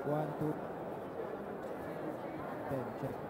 1, 2, 10, check.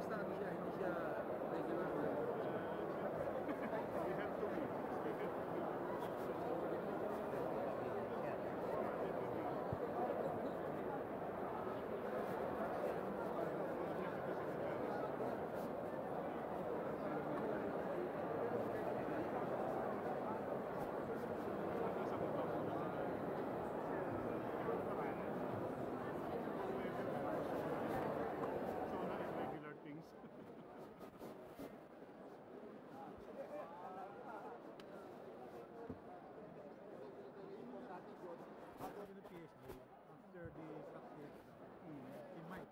basta ano siya, hindi siya regular na. You have to be stated. After the practice, he might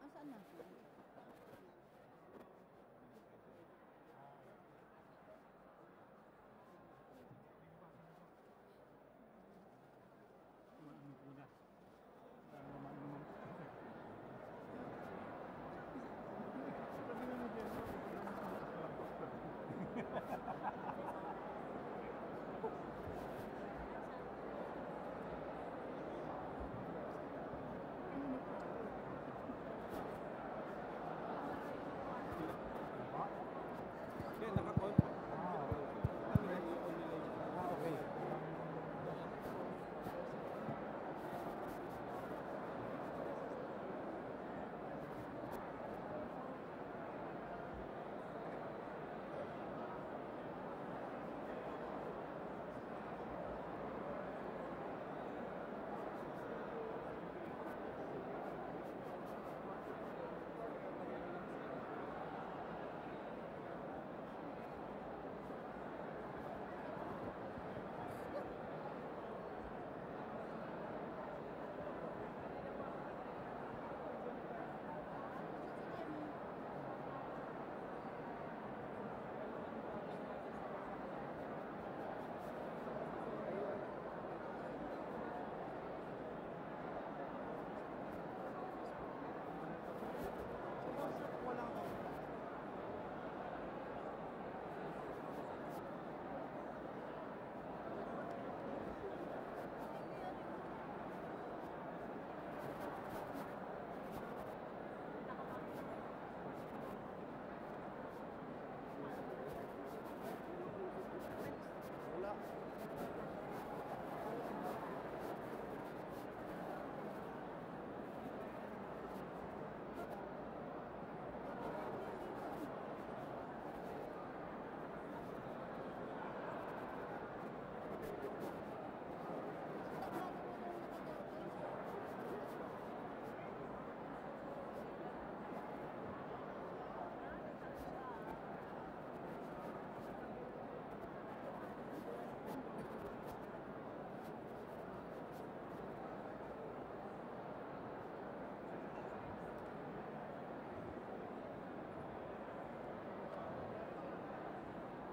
Asan na?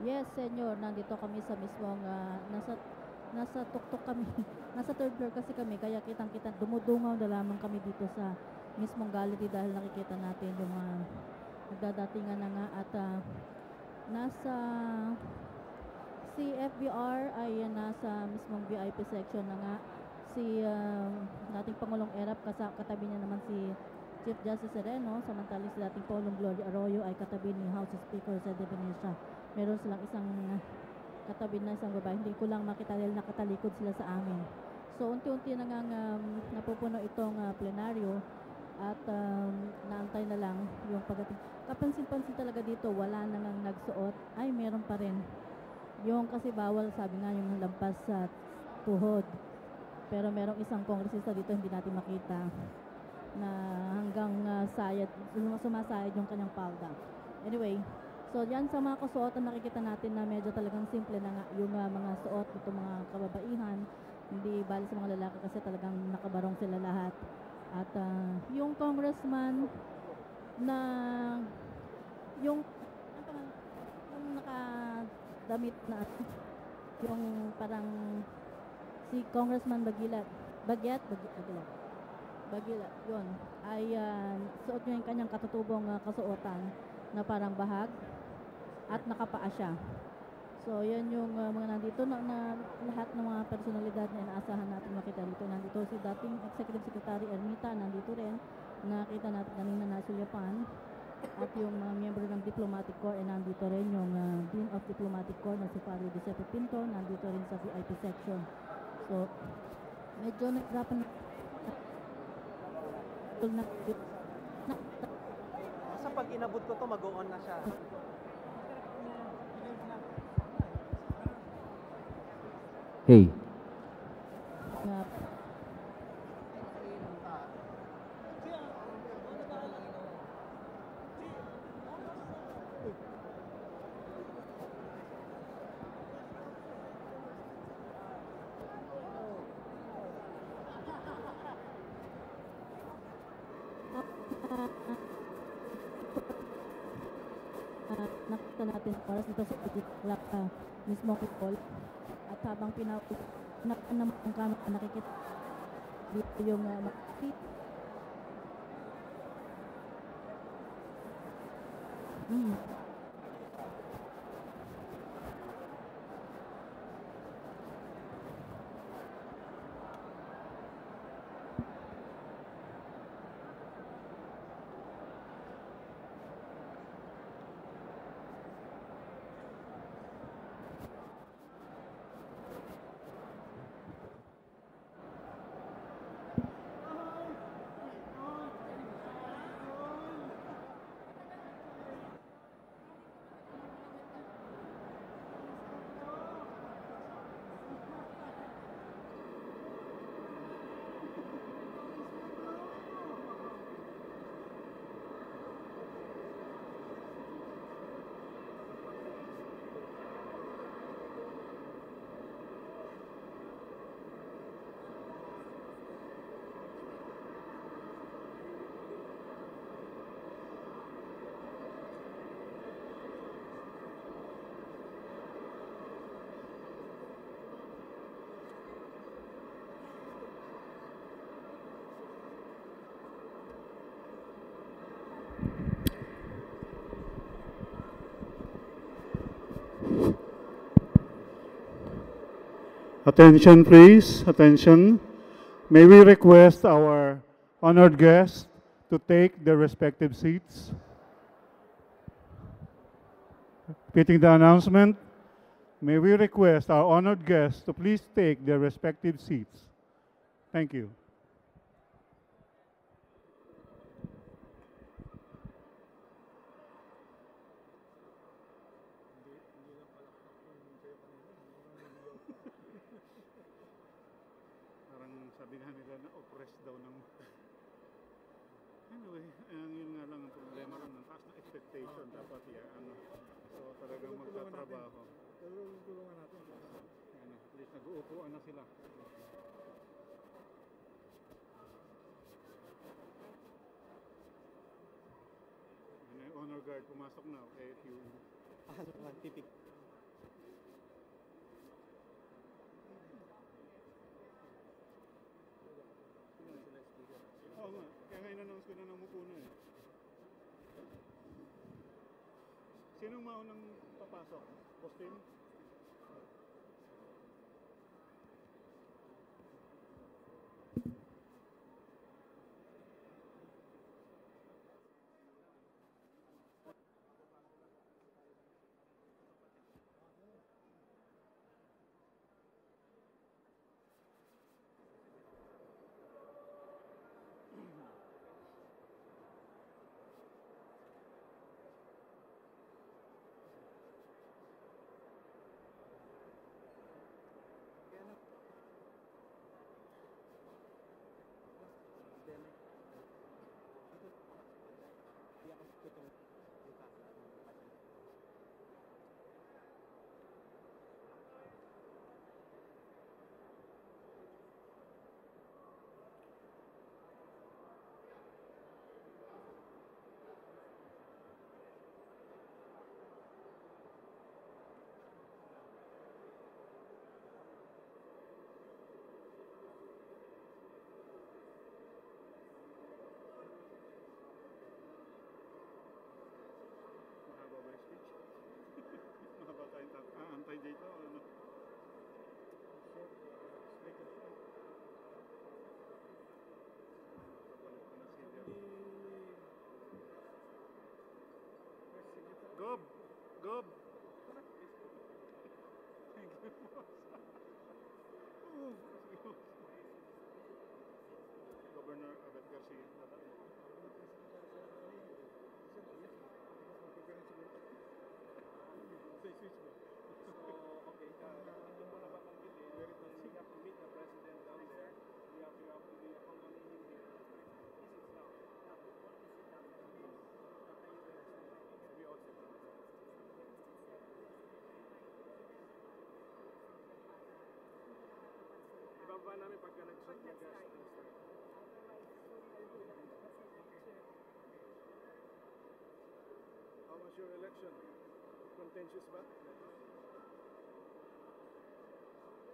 Yes, senyor. Nandito kami sa mismong nasa tuktok kami. Nasa third floor kasi kami kaya kitang-kita dumudungaw na lamang kami dito sa mismong gallery dahil nakikita natin yung nagdadatingan na nga at nasa si FBR ay nasa mismong VIP section na nga. Si dating Pangulong Erap katabi niya naman si Chief Justice Sereno, samantalang si dating Pangulong Gloria Arroyo ay katabi ni House Speaker sa Devenencia. Meron silang isang katabi na isang babae. Hindi ko lang makita dahil nakatalikod sila sa amin. So, unti-unti na nga napupuno itong plenaryo at naantay na lang yung pagdating. Kapansin-pansin talaga dito, wala na nga nagsuot. Ay, meron pa rin. Yung kasi bawal, sabi nga, yung lampas sa tuhod. Pero merong isang kongresista dito, hindi natin makita na hanggang sumasayad yung kanyang palda. Anyway, so yan sa mga kasuotan nakikita natin na medyo talagang simple na nga yung mga suot nito mga kababaihan. Hindi bali sa mga lalaki kasi talagang nakabarong sila lahat. At yung congressman na yung nakadamit na yung parang si Congressman Bagilat Bagila, yun, ay suot niya yung kanyang katutubong kasuotan na parang bahag at nakapaa siya. So, yan yung mga nandito na lahat ng mga personalidad na inaasahan natin makita dito. Nandito si dating Executive Secretary Ermita, nandito rin. Nakita natin kanina na Sulyapan. At yung mga miyembro ng Diplomatic Corps, nandito rin yung Dean of Diplomatic Corps na si Father Giuseppe Pinto, nandito rin sa VIP section. So, medyo naghirapan na Basta pag inabot ko to, mag-on na siya. Hey. na nakita natin oras dito sa clock mismo people at habang naman ang camera nakikita dito yung Attention, please. Attention. May we request our honored guests to take their respective seats? Repeating the announcement, may we request our honored guests to please take their respective seats? Thank you. Parang sabi nga nila na oppressed daw ng... Anyway, yun nga lang ang problema ron. Ang taas ng expectation dapat ano. So talagang magtatrabaho. Tulungan natin. At least nag-uupuan na sila. Yung honor guard pumasok na. Okay, if you... Pipik. Oo nga, kaya nga in-announce ko na namupo na eh. Sinong maunang papasok? Posting? Governor Abet Garcia. So, okay, hindi mo na babanggitin. We have to meet the president down there. We have to be accompanying him. This is now. We all sit down. Ibaba namin pagka nag-start. How was your election? Contentious ba?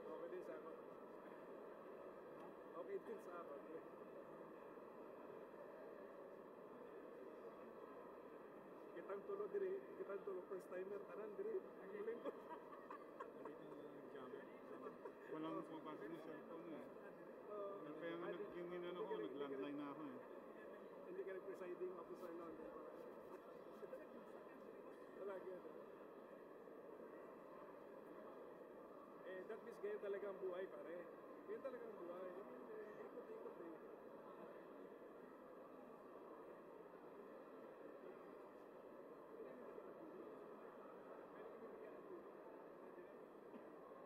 Okay din sa ako. Okay din sa ako. Kitang tulo first timer, tanan diri. Ang galing ko. Walang pumapasok ng cellphone eh. Kaya nga yung inano ko, nag-landline na ako eh. Hindi ka nag-presiding officer noon. Talaga yan. That means ganyan talaga ang buhay, pare. Ganyan talaga ang buhay. Ikot-ikot eh.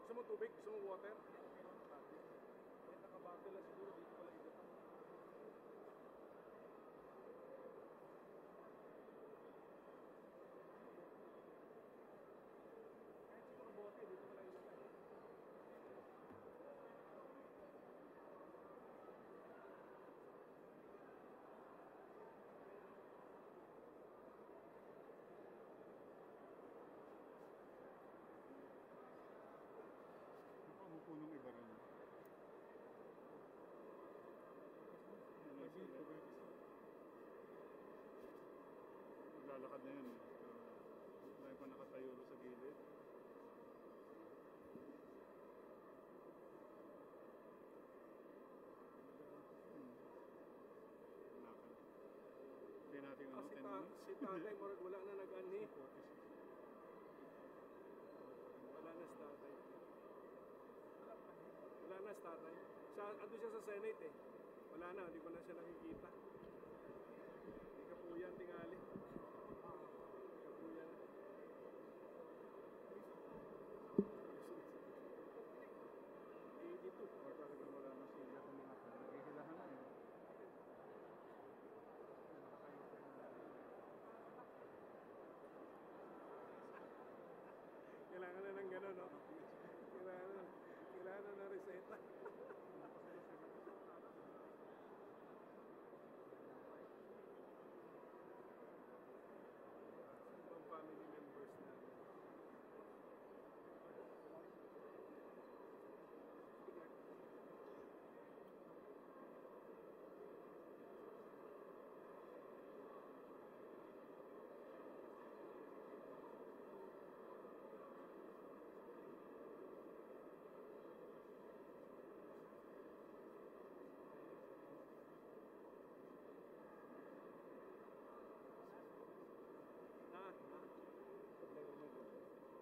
Gusto mo tubig? Gusto mo water? May nakabattle lang siguro. Dito pala ikot. Kahit siguro bote, dito pala ikot. Punong iba rin. Naglalakad na yun eh. Dahil pa nakatayo sa gilid. Lakad. Hindi natin ano, 10 minutes. Si tatay, wala na nag-ani. Wala na si tatay. Wala na si tatay. Ando siya sa Senate eh. Wala na, hindi ko na siya nakikita. Hindi kapuyan tingali. Kapuyan. Dito. Or talagang wala na sila kung mga naghihilahan na eh. Kailangan na ng gano'n, no? Kailangan na reseta. Ibang family members na.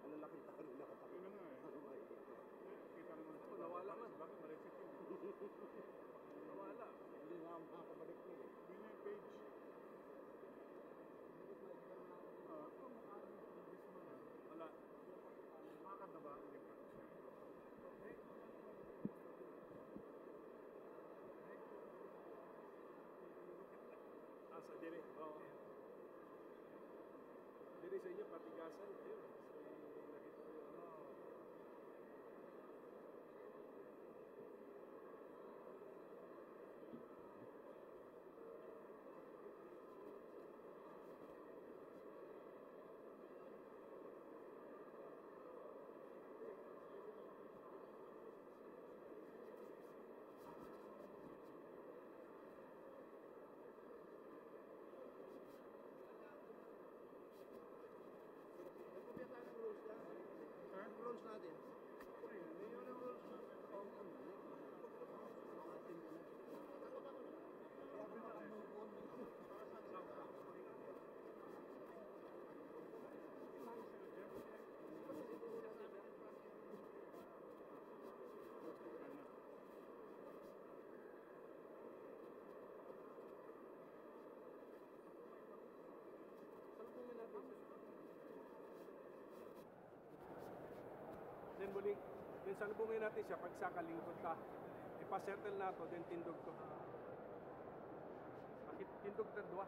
Ano laking takot na katakot? Yun na nga eh. Kita naman ito. Nawala man. Bakit maresip yun? Nawala. Hindi nga makakabalik ko eh. Yun na yung page. Wala. Makakad na ba? Hindi pa. Sa dire. Oo. Dire sa inyo, patigasan. Ayun. Nakita ko yun. then muli, then salubungin natin siya pag sa kalingkod ta. Ipa-settle nato, then tindog to. Bakit tindog ta dua?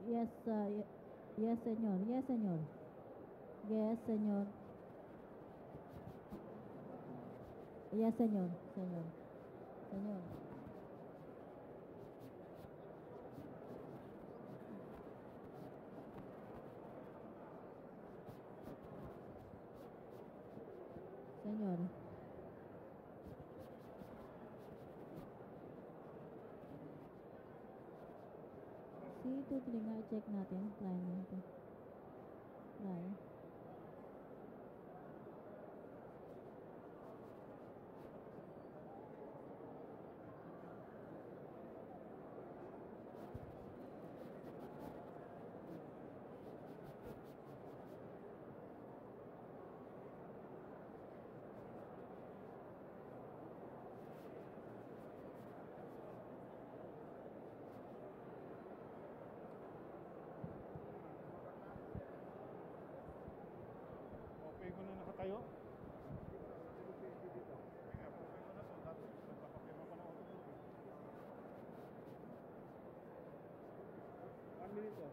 Yes, yes, señor. Yes, señor. Yes, señor. Yes, señor. Señor. Señor. Señor. Si tutuloy nga, check natin. Try natin. Try. Okay ko na nakatayo? Okay nga, okay ko na to. Dati, nagpapapirma pa na ako. 1 minute po.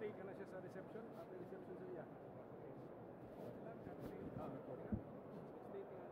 Stay ka na siya sa reception, after reception sa iya. Stay ka.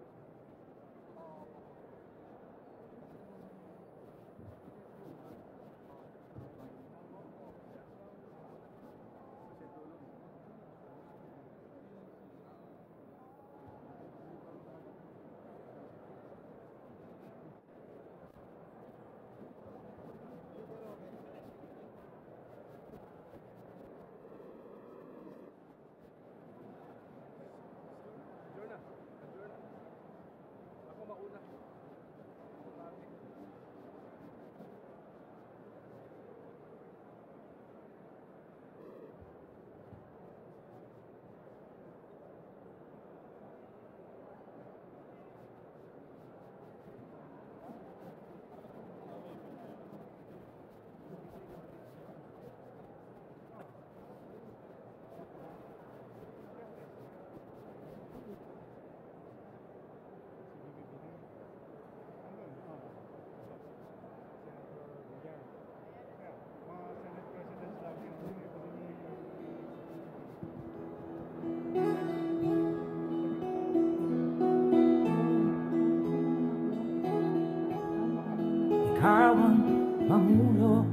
Ako mauna. Ako mati. Ikaw ang pangulo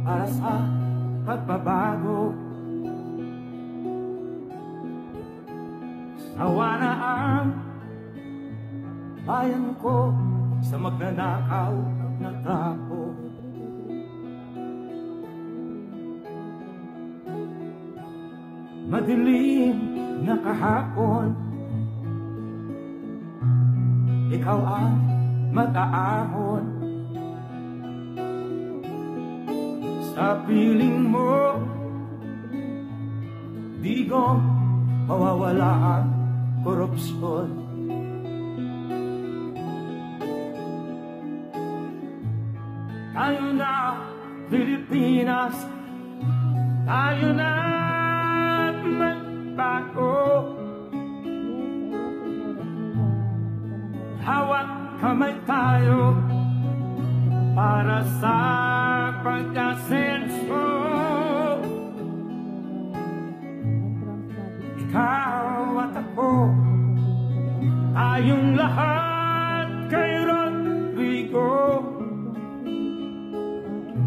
para sa pagbabago. Sawa na ang bayan ko sa magnanakaw na tao. Madilim na kahapon, ikaw ang mag-aahon. Sa piling mo, di ko mawawala ang korupsyon. Tayo na, Pilipinas, tayo na magbago. Hawak kamay tayo para sa pag-asenso. Ikaw at ako, tayong lahat kay Rodrigo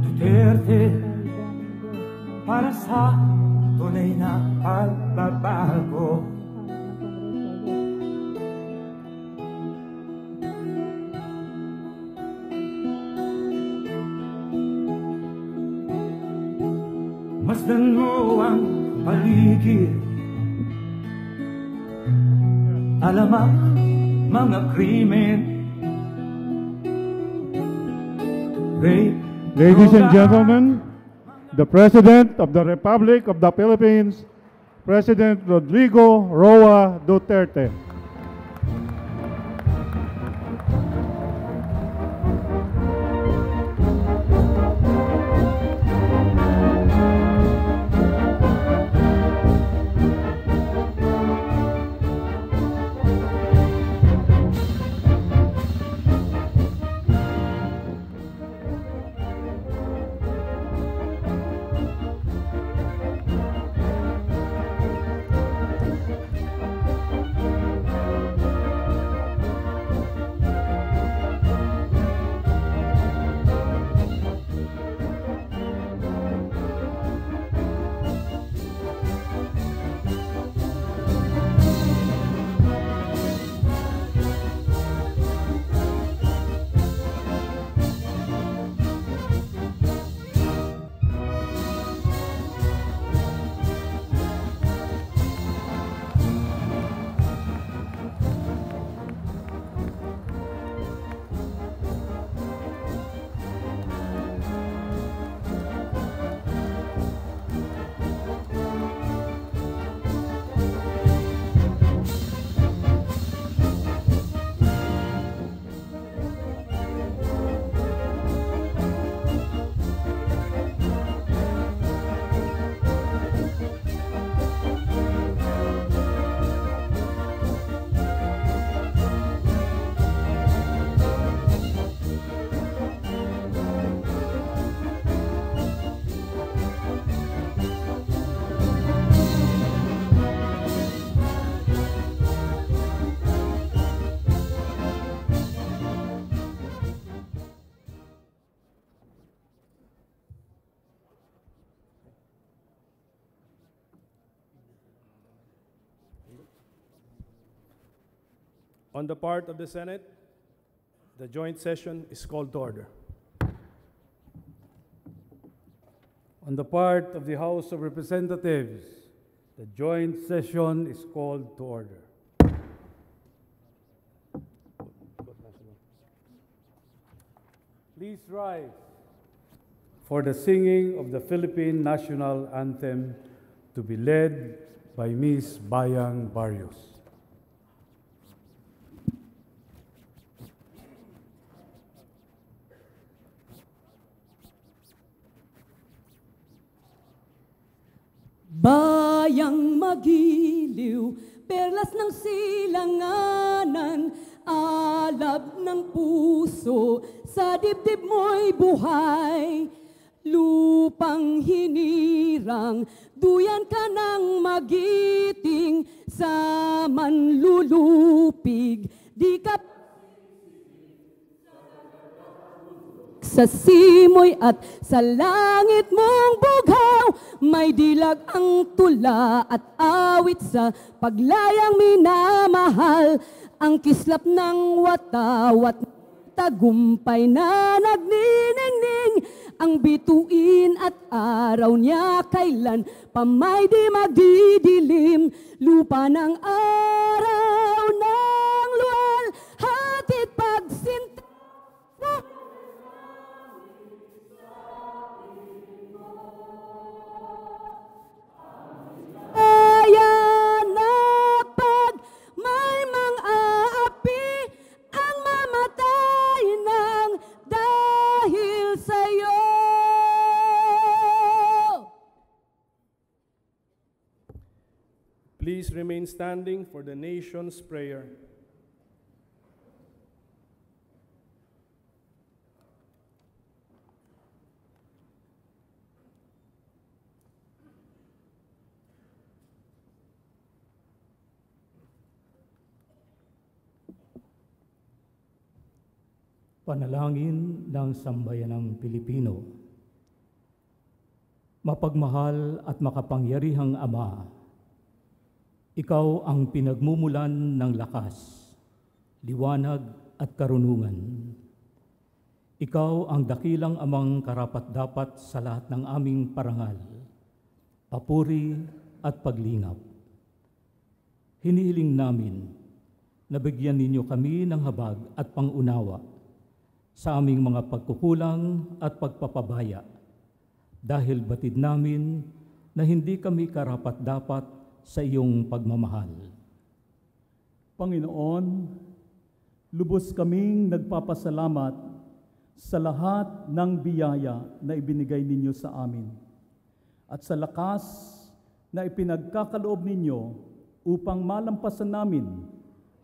Duterte, para sa tunay na pagbabago. Masdan mo ang paligid, alamak mga krimen, rape. Ladies and gentlemen, the President of the Republic of the Philippines, President Rodrigo Roa Duterte. On the part of the Senate, the joint session is called to order. On the part of the House of Representatives, the joint session is called to order. Please rise for the singing of the Philippine National Anthem to be led by Ms. Bayang Barrios. Bayang magiliw, perlas ng silanganan, alab ng puso, sa dibdib mo'y buhay. Lupang hinirang, duyan ka ng magiting, sa manlulupig, di ka sa simoy at sa langit mong bughaw. May dilag ang tula at awit sa paglayang minamahal. Ang kislap ng watawat tagumpay na nagniningning. Ang bituin at araw niya kailan pa may di magdidilim. Lupa ng araw ng luwal, hatid pagsinta. Ayan na pag may mang-aapi ang mamatay ng dahil sa'yo. Please remain standing for the nation's prayer. Panalangin ng sambayanang Pilipino. Mapagmahal at makapangyarihang Ama, Ikaw ang pinagmumulan ng lakas, liwanag at karunungan. Ikaw ang dakilang amang karapat-dapat sa lahat ng aming parangal, papuri at paglingap. Hinihiling namin na bigyan ninyo kami ng habag at pangunawa sa aming mga pagkukulang at pagpapabaya, dahil batid namin na hindi kami karapat-dapat sa iyong pagmamahal. Panginoon, lubos kaming nagpapasalamat sa lahat ng biyaya na ibinigay ninyo sa amin at sa lakas na ipinagkakaloob ninyo upang malampasan namin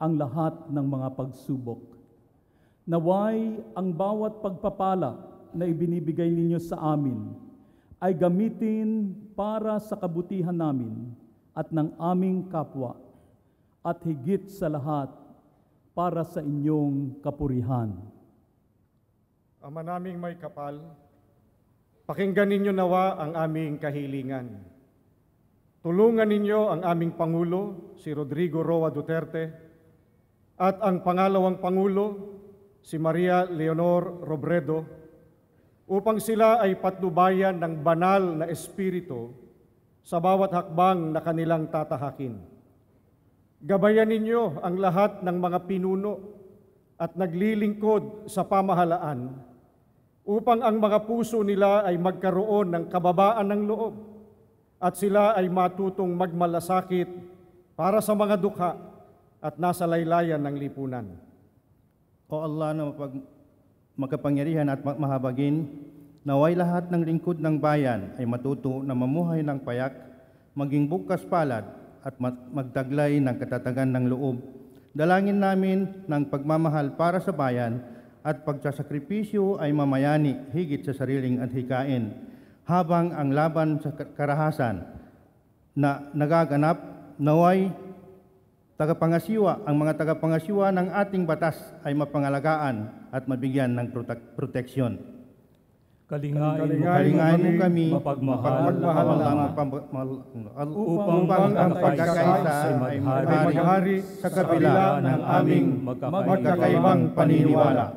ang lahat ng mga pagsubok. Naway ang bawat pagpapala na ibinibigay ninyo sa amin ay gamitin para sa kabutihan namin at ng aming kapwa, at higit sa lahat para sa inyong kapurihan. Ama naming may kapal, pakinggan ninyo nawa ang aming kahilingan. Tulungan ninyo ang aming Pangulo, si Rodrigo Duterte, at ang pangalawang Pangulo, si Maria Leonor Robredo, upang sila ay patnubayan ng banal na espiritu sa bawat hakbang na kanilang tatahakin. Gabayan ninyo ang lahat ng mga pinuno at naglilingkod sa pamahalaan upang ang mga puso nila ay magkaroon ng kababaan ng loob at sila ay matutong magmalasakit para sa mga dukha at nasa laylayan ng lipunan. O Allah na makapangyarihan at mahabagin, naway lahat ng lingkod ng bayan ay matuto na mamuhay ng payak, maging bukas palad at magtaglay ng katatagan ng loob. Dalangin namin ng pagmamahal para sa bayan at pagsasakripisyo ay mamayani higit sa sariling adhikain, habang ang laban sa karahasan na nagaganap, naway ang mga tagapangasiwa ng ating batas ay mapangalagaan at mabigyan ng proteksyon. Kalingain mo kami mapagmahal upang ang pagkakaisa ay maghari sa kabila ng aming magkakaibang paniniwala.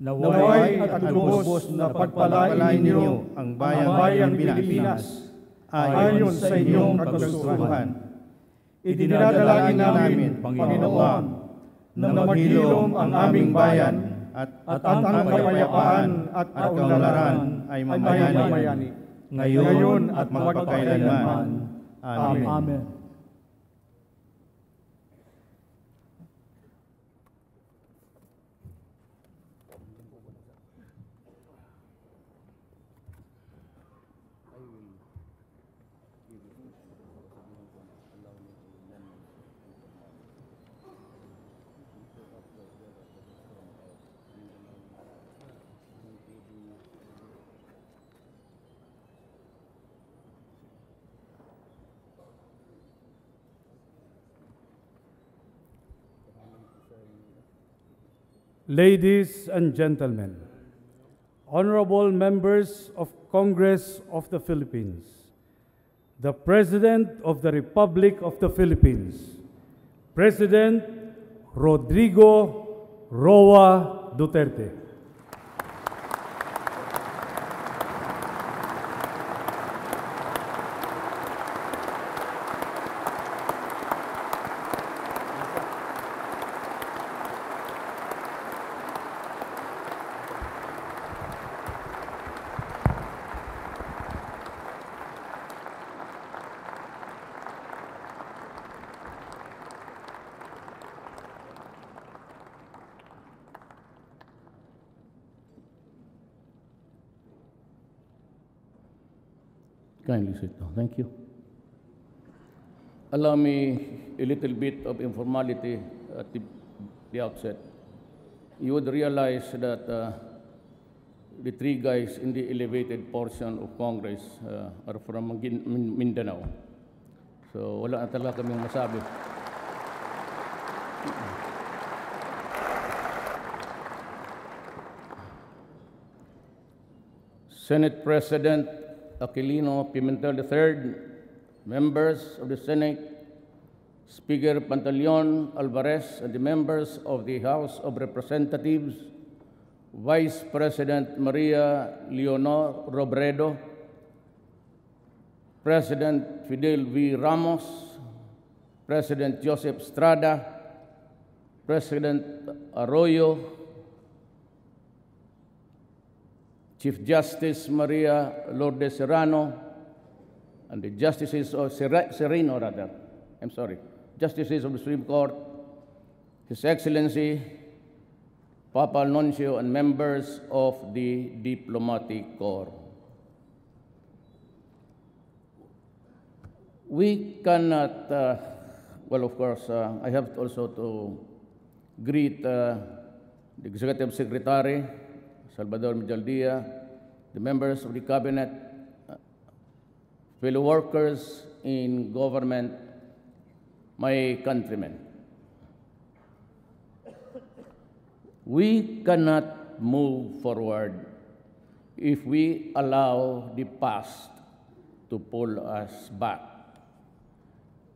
Naway at lubos na pagpalain ninyo ang bayang Pilipinas ayon sa inyong kagustuhan. Idinadalangin namin, Panginoon, na maghilom ang aming bayan at ang kapayapaan at kaunlaran ay mamayani, ngayon at magpakailanman. Amen. Amen. Ladies and gentlemen, honorable members of Congress of the Philippines, the President of the Republic of the Philippines, President Rodrigo Roa Duterte. Kindly sit down. Thank you. Allow me a little bit of informality at the outset. You would realize that the three guys in the elevated portion of Congress are from Mindanao. So wala na talaga kaming masabi. Senate President Aquilino Pimentel III, members of the Senate, Speaker Pantaleon Alvarez, and the members of the House of Representatives, Vice President Maria Leonor Robredo, President Fidel V. Ramos, President Joseph Estrada, President Arroyo, Chief Justice Maria Lourdes Serrano, and the justices of Sereno, rather. I'm sorry, justices of the Supreme Court, His Excellency Papa Nuncio, and members of the Diplomatic Corps. We cannot, well, of course, I have also to greet the Executive Secretary, Salvador Medjaldia, the members of the Cabinet, fellow workers in government, my countrymen. We cannot move forward if we allow the past to pull us back.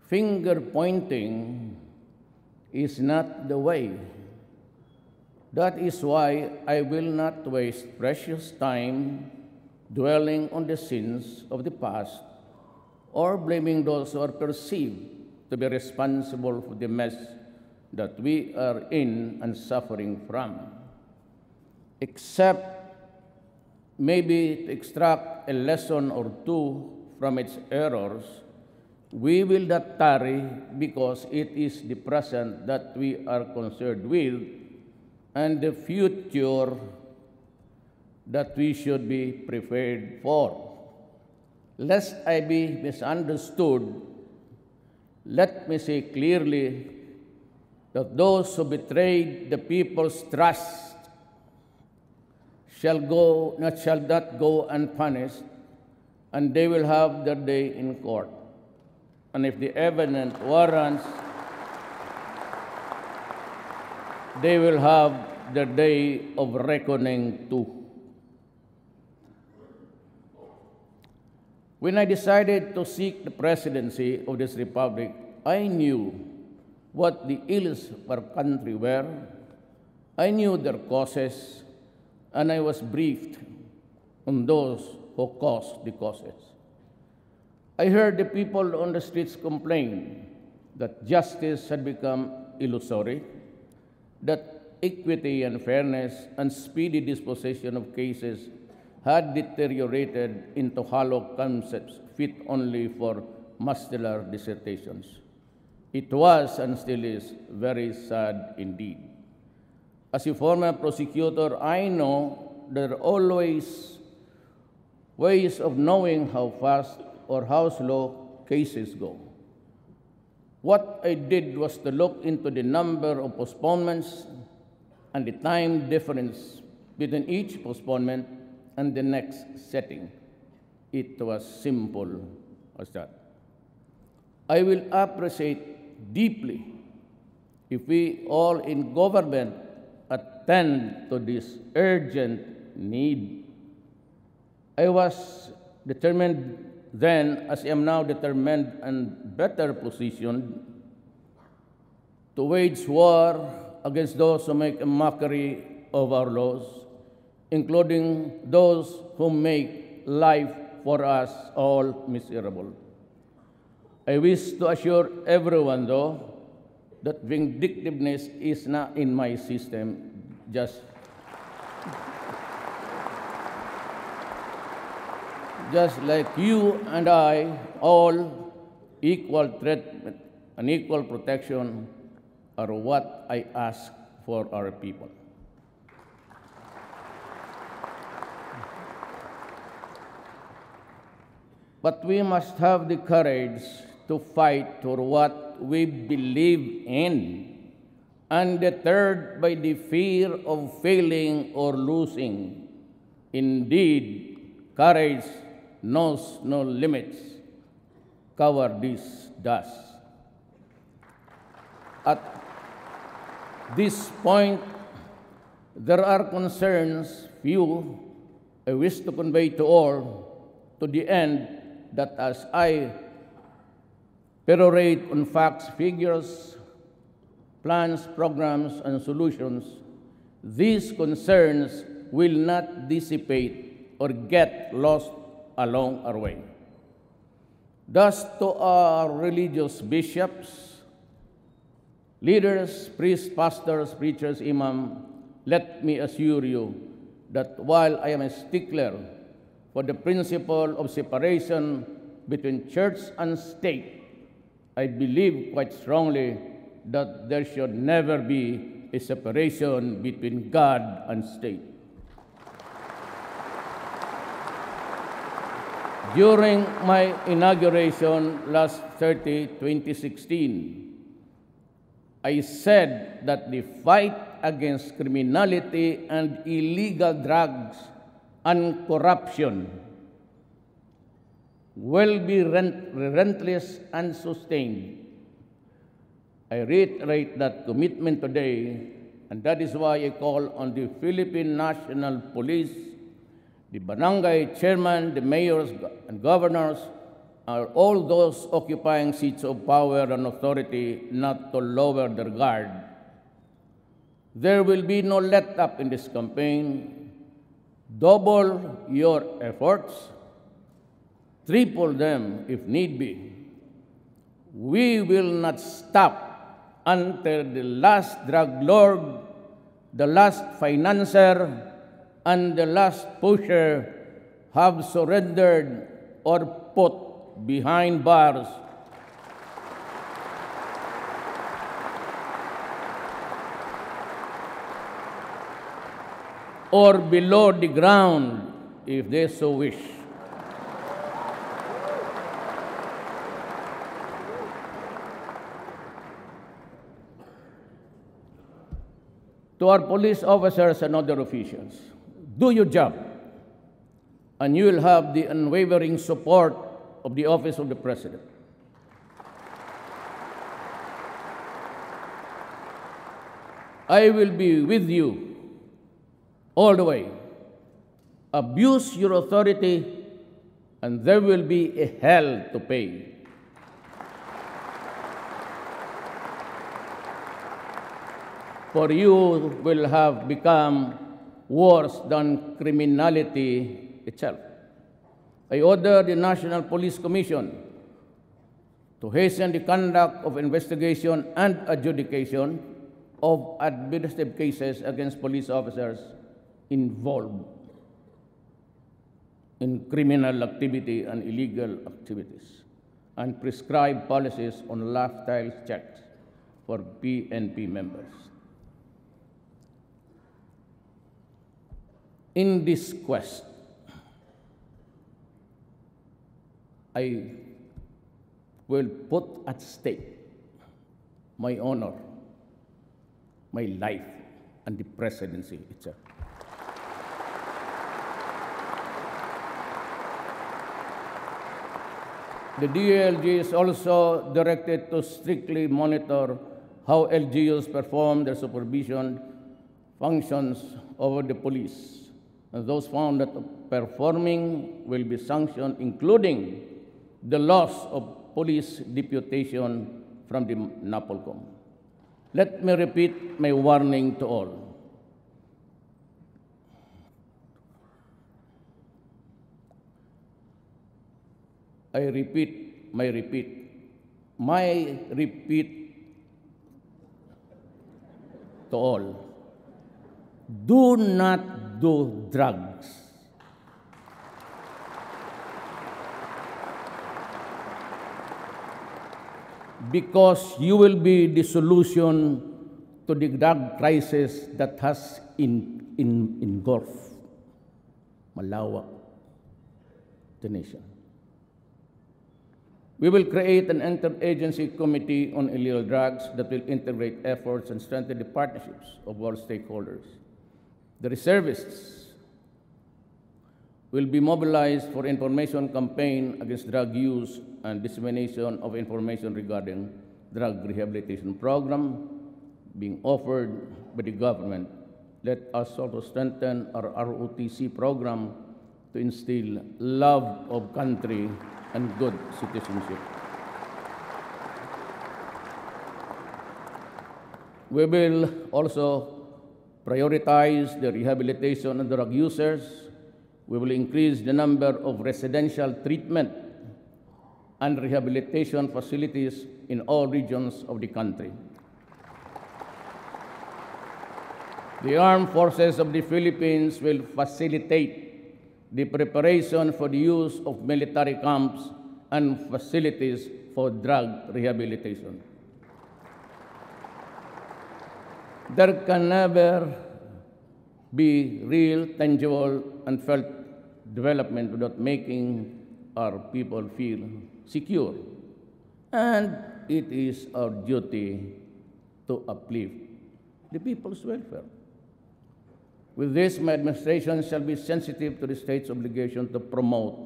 Finger pointing is not the way. That is why I will not waste precious time dwelling on the sins of the past or blaming those who are perceived to be responsible for the mess that we are in and suffering from. Except maybe to extract a lesson or two from its errors, we will not tarry because it is the present that we are concerned with and the future that we should be prepared for. Lest I be misunderstood, let me say clearly that those who betrayed the people's trust shall not go unpunished, and they will have their day in court. And if the evidence warrants, they will have their day of reckoning too. When I decided to seek the presidency of this republic, I knew what the ills of our country were. I knew their causes, and I was briefed on those who caused the causes. I heard the people on the streets complain that justice had become illusory, that equity and fairness and speedy disposition of cases had deteriorated into hollow concepts fit only for muscular dissertations. It was and still is very sad indeed. As a former prosecutor, I know there are always ways of knowing how fast or how slow cases go. What I did was to look into the number of postponements and the time difference between each postponement and the next setting. It was simple as that. I will appreciate deeply if we all in government attend to this urgent need. I was determined then, as I am now determined and better positioned, to wage war against those who make a mockery of our laws, including those who make life for us all miserable. I wish to assure everyone, though, that vindictiveness is not in my system, just like you and I, all equal treatment and equal protection are what I ask for our people. But we must have the courage to fight for what we believe in, undeterred by the fear of failing or losing. Indeed, courage knows no limits. Cowardice does. At this point, there are concerns few I wish to convey to all, to the end that as I perorate on facts, figures, plans, programs, and solutions, these concerns will not dissipate or get lost along our way. Thus, to our religious bishops, leaders, priests, pastors, preachers, imam, let me assure you that while I am a stickler for the principle of separation between church and state, I believe quite strongly that there should never be a separation between God and state. During my inauguration last 2016, I said that the fight against criminality and illegal drugs and corruption will be relentless and sustained. I reiterate that commitment today, and that is why I call on the Philippine National Police, the barangay chairman, the mayors and governors, are all those occupying seats of power and authority not to lower their guard. There will be no let-up in this campaign. Double your efforts, triple them if need be. We will not stop until the last drug lord, the last financier, and the last pusher have surrendered or put behind bars. Or below the ground, if they so wish. To our police officers and other officials, do your job, and you will have the unwavering support of the Office of the President. I will be with you all the way. Abuse your authority, and there will be a hell to pay. For you will have become worse than criminality itself. I order the National Police Commission to hasten the conduct of investigation and adjudication of administrative cases against police officers involved in criminal activity and illegal activities, and prescribe policies on lifestyle checks for PNP members. In this quest, I will put at stake my honor, my life, and the presidency itself. The DLG is also directed to strictly monitor how LGUs perform their supervision functions over the police, and those found not performing will be sanctioned, including the loss of police deputation from the NAPOLCOM. Let me repeat my warning to all. I repeat to all. Do not do drugs. Because you will be the solution to the drug crisis that has engulfed malawak the nation. We will create an interagency committee on illegal drugs that will integrate efforts and strengthen the partnerships of all stakeholders. The reservists will be mobilized for information campaign against drug use and dissemination of information regarding drug rehabilitation program being offered by the government. Let us also strengthen our ROTC program to instill love of country and good citizenship. We will also prioritize the rehabilitation of drug users. We will increase the number of residential treatment and rehabilitation facilities in all regions of the country. The armed forces of the Philippines will facilitate the preparation for the use of military camps and facilities for drug rehabilitation. There can never be real, tangible, and felt development without making our people feel secure. And it is our duty to uplift the people's welfare. With this, my administration shall be sensitive to the state's obligation to promote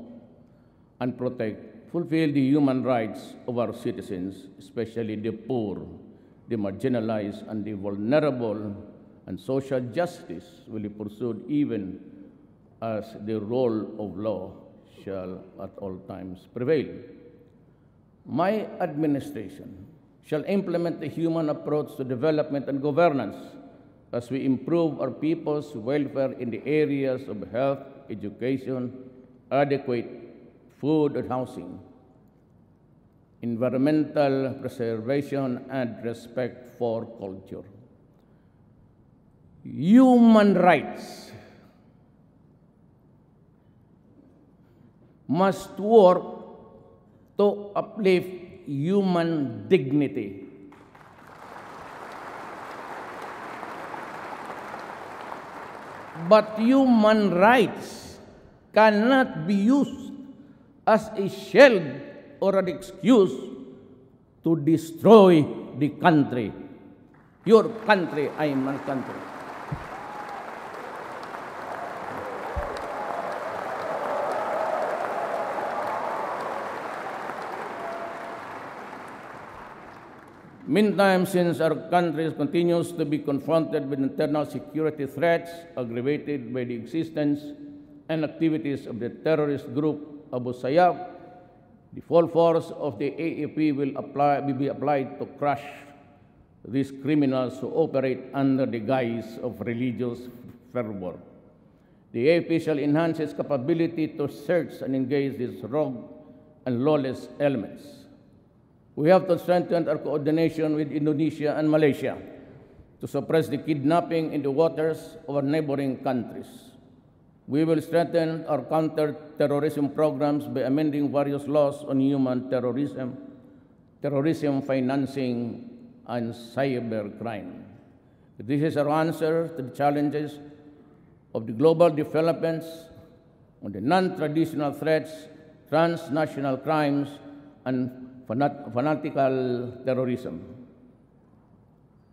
and protect, fulfill the human rights of our citizens, especially the poor, the marginalized, and the vulnerable, and social justice will be pursued even as the rule of law shall at all times prevail. My administration shall implement a human approach to development and governance as we improve our people's welfare in the areas of health, education, adequate food and housing, environmental preservation, and respect for culture. Human rights must work to uplift human dignity. But human rights cannot be used as a shield or an excuse to destroy the country. Your country, I am my country. Meantime, since our country continues to be confronted with internal security threats aggravated by the existence and activities of the terrorist group Abu Sayyaf, the full force of the AFP will be applied to crush these criminals who operate under the guise of religious fervor. The AFP shall enhance its capability to search and engage these rogue and lawless elements. We have to strengthen our coordination with Indonesia and Malaysia to suppress the kidnapping in the waters of our neighboring countries. We will strengthen our counter-terrorism programs by amending various laws on human terrorism, terrorism financing, and cybercrime. This is our answer to the challenges of the global developments on the non-traditional threats, transnational crimes, and fanatical terrorism.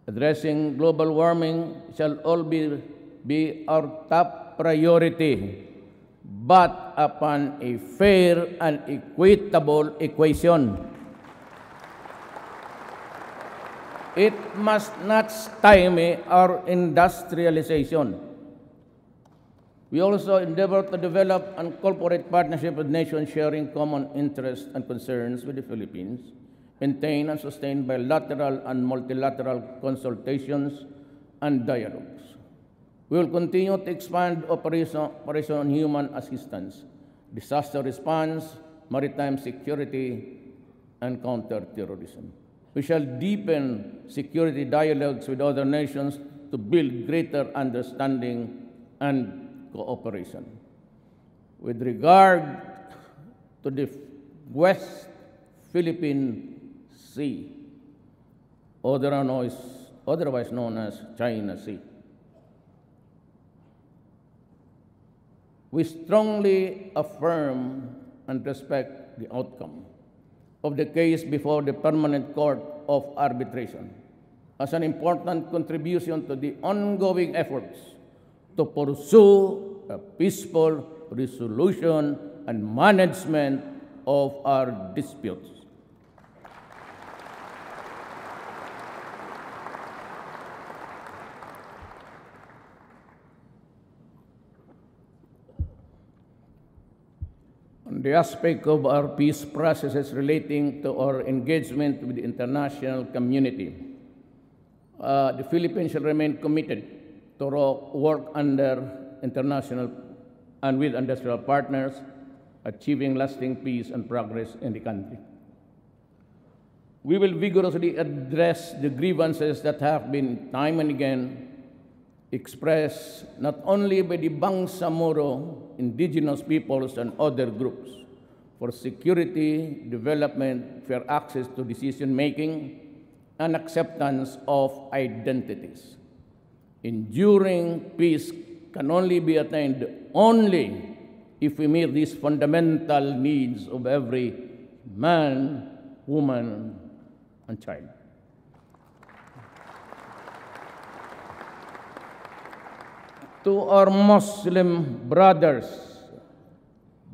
Addressing global warming shall all be our top priority, but upon a fair and equitable equation. It must not stymie our industrialization. We also endeavor to develop and cooperate partnership with nations sharing common interests and concerns with the Philippines, maintain and sustain bilateral and multilateral consultations and dialogues. We will continue to expand operation human assistance, disaster response, maritime security, and counterterrorism. We shall deepen security dialogues with other nations to build greater understanding and cooperation. With regard to the West Philippine Sea, otherwise known as China Sea, we strongly affirm and respect the outcome of the case before the Permanent Court of Arbitration as an important contribution to the ongoing efforts to pursue a peaceful resolution and management of our disputes. On the aspect of our peace processes relating to our engagement with the international community, the Philippines shall remain committed to work under international and with industrial partners, achieving lasting peace and progress in the country. We will vigorously address the grievances that have been time and again expressed not only by the Bangsamoro indigenous peoples and other groups for security, development, fair access to decision-making, and acceptance of identities. Enduring peace can only be attained only if we meet these fundamental needs of every man, woman, and child. To our Muslim brothers,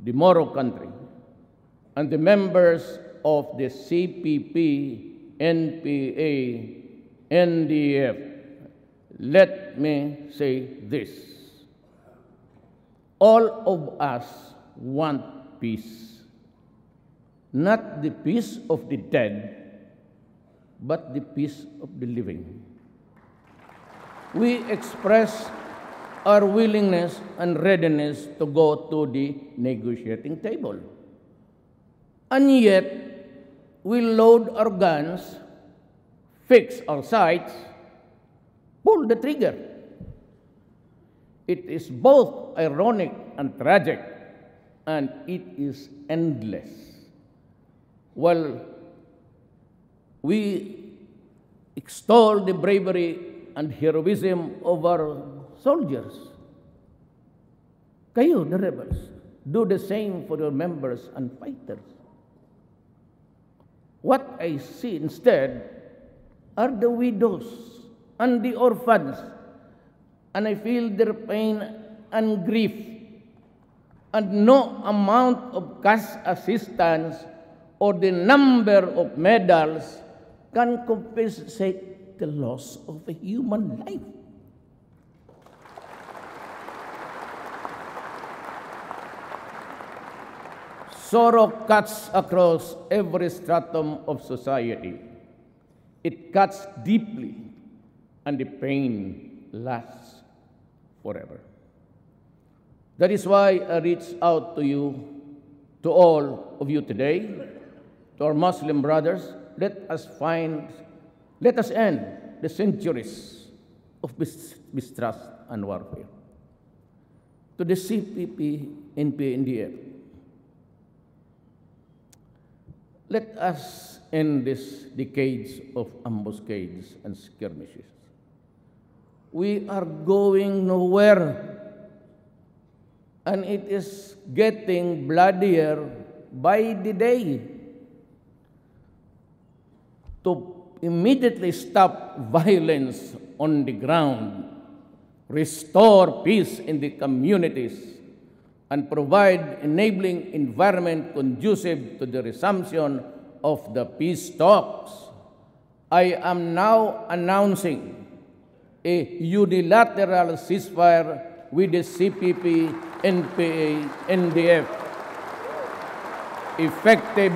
the Moro country, and the members of the CPP, NPA, NDF, let me say this. All of us want peace. Not the peace of the dead, but the peace of the living. We express our willingness and readiness to go to the negotiating table. And yet, we load our guns, fix our sights, pull the trigger. It is both ironic and tragic, and it is endless. While we extol the bravery and heroism of our soldiers, kayo, the rebels, do the same for your members and fighters. What I see instead are the widows and the orphans, and I feel their pain and grief, and no amount of cash assistance or the number of medals can compensate the loss of a human life. Sorrow cuts across every stratum of society. It cuts deeply, and the pain lasts forever. That is why I reach out to you, to all of you today, to our Muslim brothers. Let us end the centuries of mistrust and warfare. To the CPP, NPA, NDF, let us end these decades of ambuscades and skirmishes. We are going nowhere, and it is getting bloodier by the day. To immediately stop violence on the ground, restore peace in the communities, and provide enabling environment conducive to the resumption of the peace talks, I am now announcing a unilateral ceasefire with the CPP, NPA, NDF, effective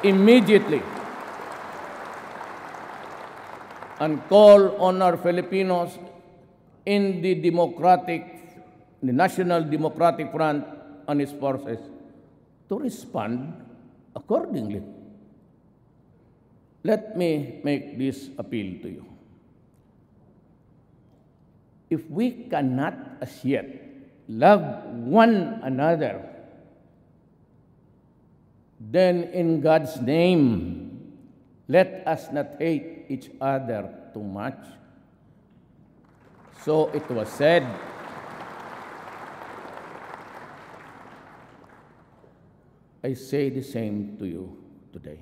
immediately, and call on our Filipinos in the National Democratic Front and its forces to respond accordingly. Let me make this appeal to you. If we cannot as yet love one another, then in God's name, let us not hate each other too much. So it was said, I say the same to you today.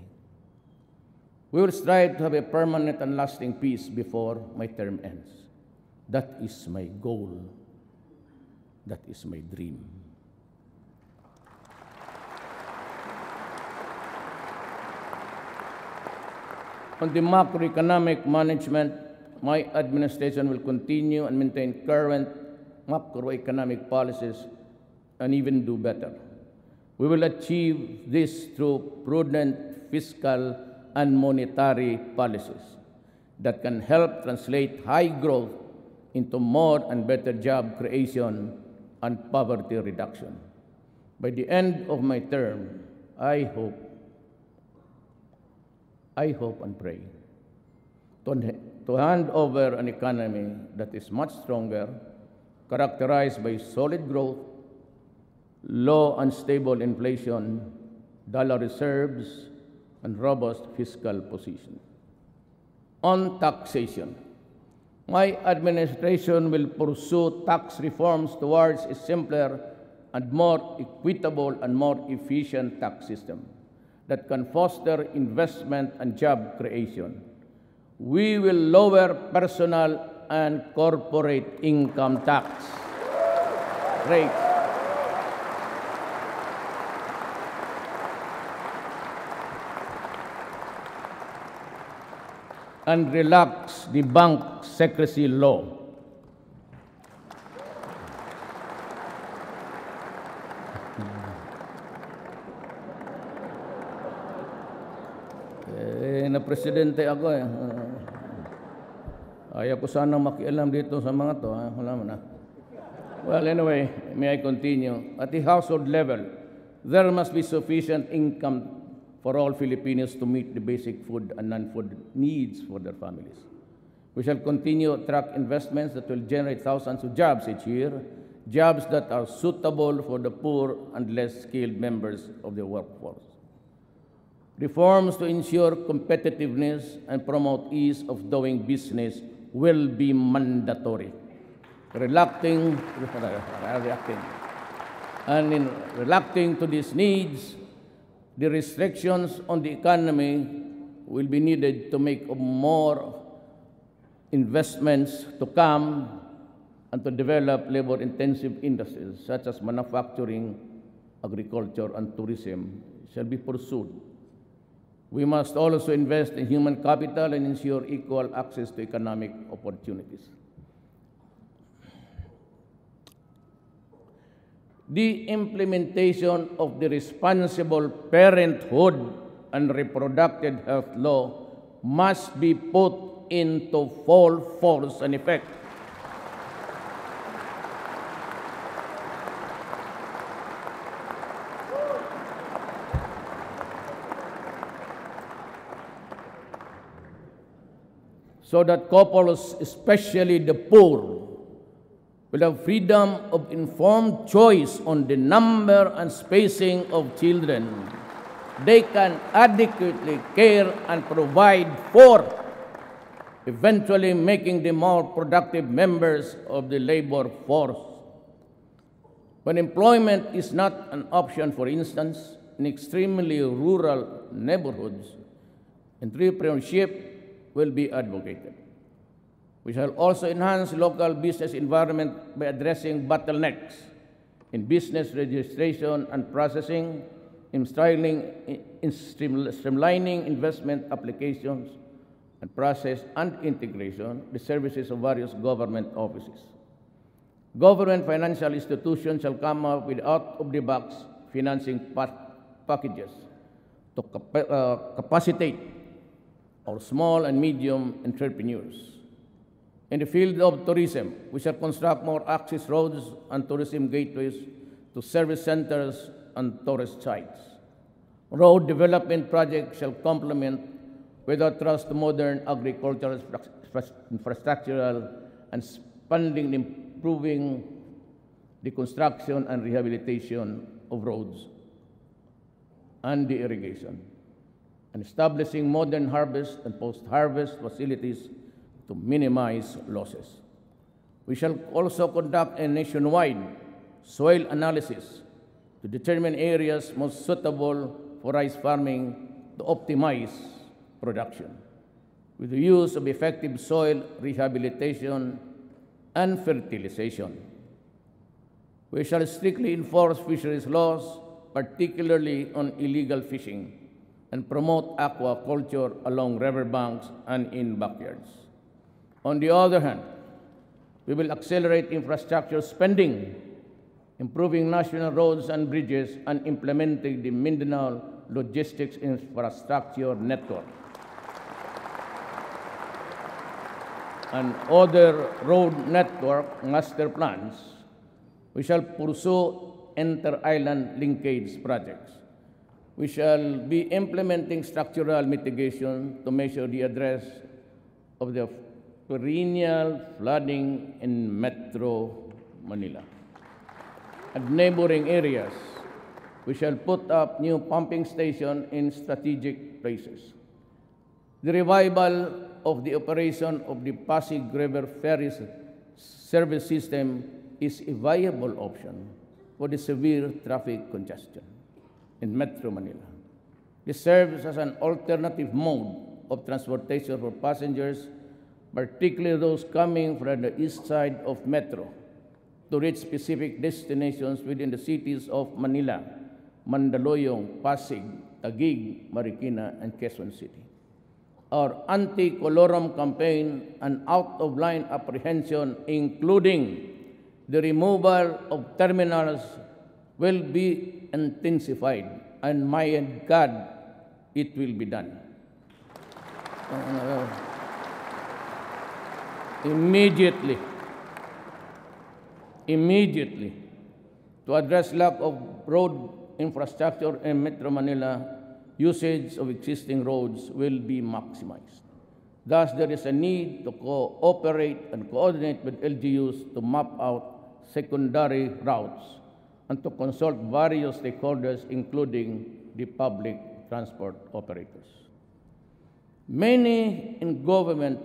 We will strive to have a permanent and lasting peace before my term ends. That is my goal. That is my dream. On the macroeconomic management, my administration will continue and maintain current macroeconomic policies and even do better. We will achieve this through prudent fiscal and monetary policies that can help translate high growth into more and better job creation and poverty reduction. By the end of my term, I hope and pray to hand over an economy that is much stronger, characterized by solid growth, low and stable inflation, dollar reserves, and robust fiscal position. On taxation, my administration will pursue tax reforms towards a simpler and more equitable and more efficient tax system that can foster investment and job creation. We will lower personal and corporate income tax rates and relax the bank secrecy law. Na presidente ako eh. Ayaw ko sanang makialam dito sa mga to. Wala mo na. Well, anyway, may I continue? At the household level, there must be sufficient income for all Filipinos to meet the basic food and non-food needs for their families. We shall continue to attract investments that will generate thousands of jobs each year, jobs that are suitable for the poor and less skilled members of the workforce. Reforms to ensure competitiveness and promote ease of doing business will be mandatory. Reacting to these needs, the restrictions on the economy will be needed to make more investments to come and to develop labor-intensive industries such as manufacturing, agriculture, and tourism shall be pursued. We must also invest in human capital and ensure equal access to economic opportunities. The implementation of the Responsible Parenthood and Reproductive Health Law must be put into full force and effect. So that couples, especially the poor, will have freedom of informed choice on the number and spacing of children they can adequately care and provide for, eventually making them more productive members of the labor force. When employment is not an option, for instance, in extremely rural neighborhoods, entrepreneurship will be advocated. We shall also enhance local business environment by addressing bottlenecks in business registration and processing, in streamlining investment applications and process and integration, the services of various government offices. Government financial institutions shall come up with out-of-the-box financing packages to capacitate our small and medium entrepreneurs. In the field of tourism, we shall construct more access roads and tourism gateways to service centers and tourist sites. Road development projects shall complement with our trust to modern agricultural infrastructural and spending improving the construction and rehabilitation of roads and the irrigation, and establishing modern harvest and post-harvest facilities to minimize losses. We shall also conduct a nationwide soil analysis to determine areas most suitable for rice farming to optimize production, with the use of effective soil rehabilitation and fertilization. We shall strictly enforce fisheries laws, particularly on illegal fishing, and promote aquaculture along riverbanks and in backyards. On the other hand, we will accelerate infrastructure spending, improving national roads and bridges, and implementing the Mindanao Logistics Infrastructure Network and other road network master plans. We shall pursue inter-island linkage projects. We shall be implementing structural mitigation to measure the address of the perennial flooding in Metro Manila. At neighboring areas, we shall put up new pumping stations in strategic places. The revival of the operation of the Pasig River ferry service system is a viable option for the severe traffic congestion in Metro Manila. This serves as an alternative mode of transportation for passengers, particularly those coming from the east side of Metro, to reach specific destinations within the cities of Manila, Mandaluyong, Pasig, Taguig, Marikina, and Quezon City. Our anti-colorum campaign and out-of-line apprehension, including the removal of terminals, will be intensified, and my God, it will be done. Immediately, to address lack of road infrastructure in Metro Manila, usage of existing roads will be maximized. Thus, there is a need to cooperate and coordinate with LGUs to map out secondary routes and to consult various stakeholders, including the public transport operators. Many in government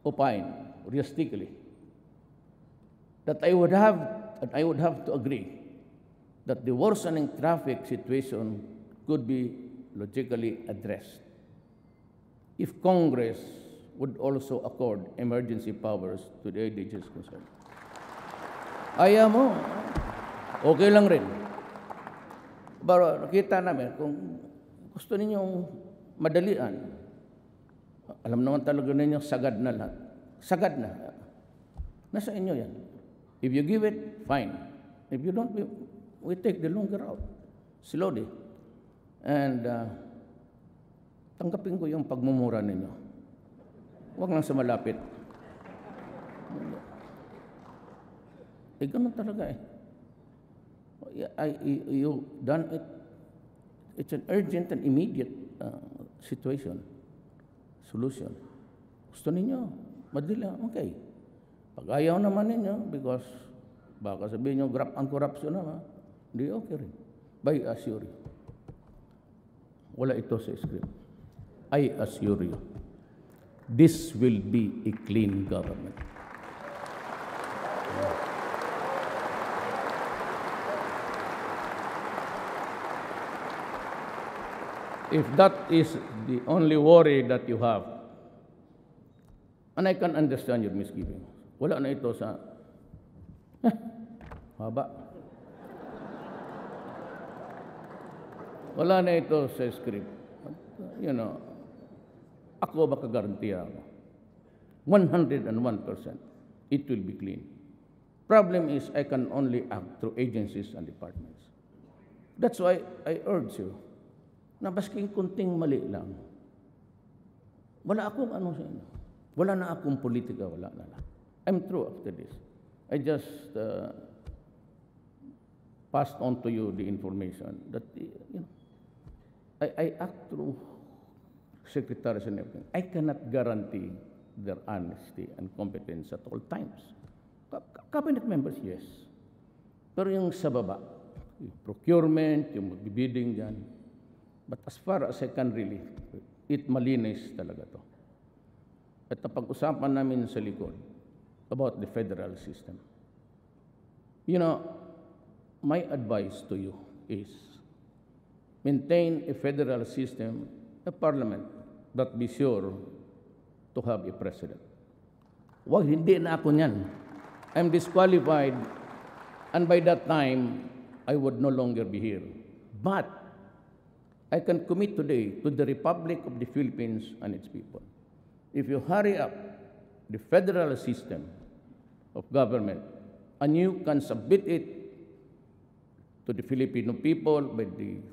opine realistically that I would have to agree that the worsening traffic situation could be logically addressed if Congress would also accord emergency powers to the agencies concerned. Ayaw mo, okay lang rin. Pero nakita namin, kung gusto ninyong madalian, alam naman talaga ninyo, sagad na lahat. Sagad na. Nasa inyo yan. If you give it, fine. If you don't, we take the longer route, slowly. And tanggapin ko yung pagmumura ninyo. Huwag lang sa malapit. Ganun talaga eh. You done it. It's an urgent and immediate solution. Gusto ninyo, madali, okay. Pag ayaw naman ninyo, because baka sabihin nyo, ang korupsyon naman, hindi okay rin. I assure you. Wala ito sa script. I assure you. This will be a clean government. If that is the only worry that you have, and I can understand your misgiving, wala na ito sa haba. Wala na ito sa script. You know, ako baka garantiya ako. 101%. it will be clean. Problem is, I can only act through agencies and departments. That's why I urge you, na basking kunting mali lang, wala akong ano sa inyo. Wala na akong politika, wala na lang. I'm through after this. I just passed on to you the information that, I act through secretaries and everything. I cannot guarantee their honesty and competence at all times. Cabinet members, yes. Pero yung sa baba, yung procurement, yung magbibidding dyan. But as far as I can really, it malinis talaga to. At napag-usapan namin sa likod about the federal system. You know, my advice to you is maintain a federal system, a parliament, but be sure to have a president. Wag, hindi na ako niyan. I'm disqualified, and by that time, I would no longer be here. But I can commit today to the Republic of the Philippines and its people. If you hurry up the federal system of government, and you can submit it to the Filipino people by the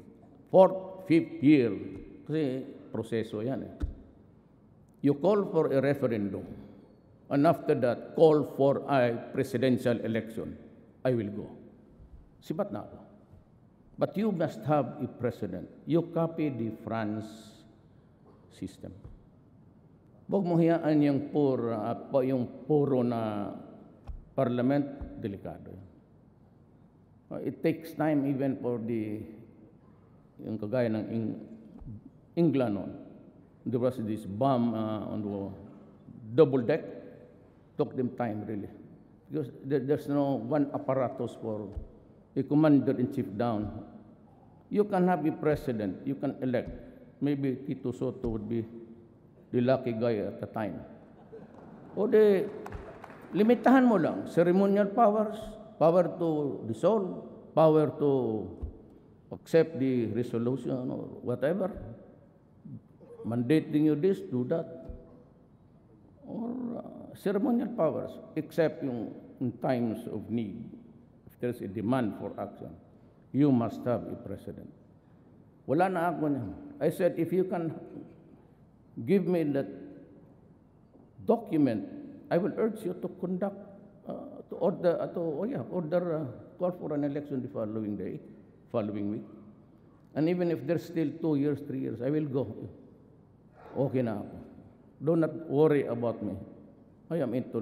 4th, 5th year, kasi proseso yan eh. You call for a referendum, and after that, call for a presidential election. I will go. Sibat na ako. But you must have a president. You copy the France system. Huwag mo hiyaan yung puro na parliament, delikado. It takes time even for yung kagaya ng England noon. There was this bomb on the double deck. Took them time, really. Because there's no one apparatus for a commander-in-chief down. You can have a president, you can elect. Maybe Tito Soto would be the lucky guy at the time. O limitahan mo lang. Ceremonial powers, power to dissolve, power to accept the resolution or whatever. Mandating you this, do that. Or ceremonial powers, except in times of need. If there's a demand for action, you must have a president. Wala na ako niyan. I said, if you can give me that document, I will urge you to conduct, call for an election the following week. And even if there's still 2 years, 3 years, I will go. Okay na ako. Do not worry about me. I am into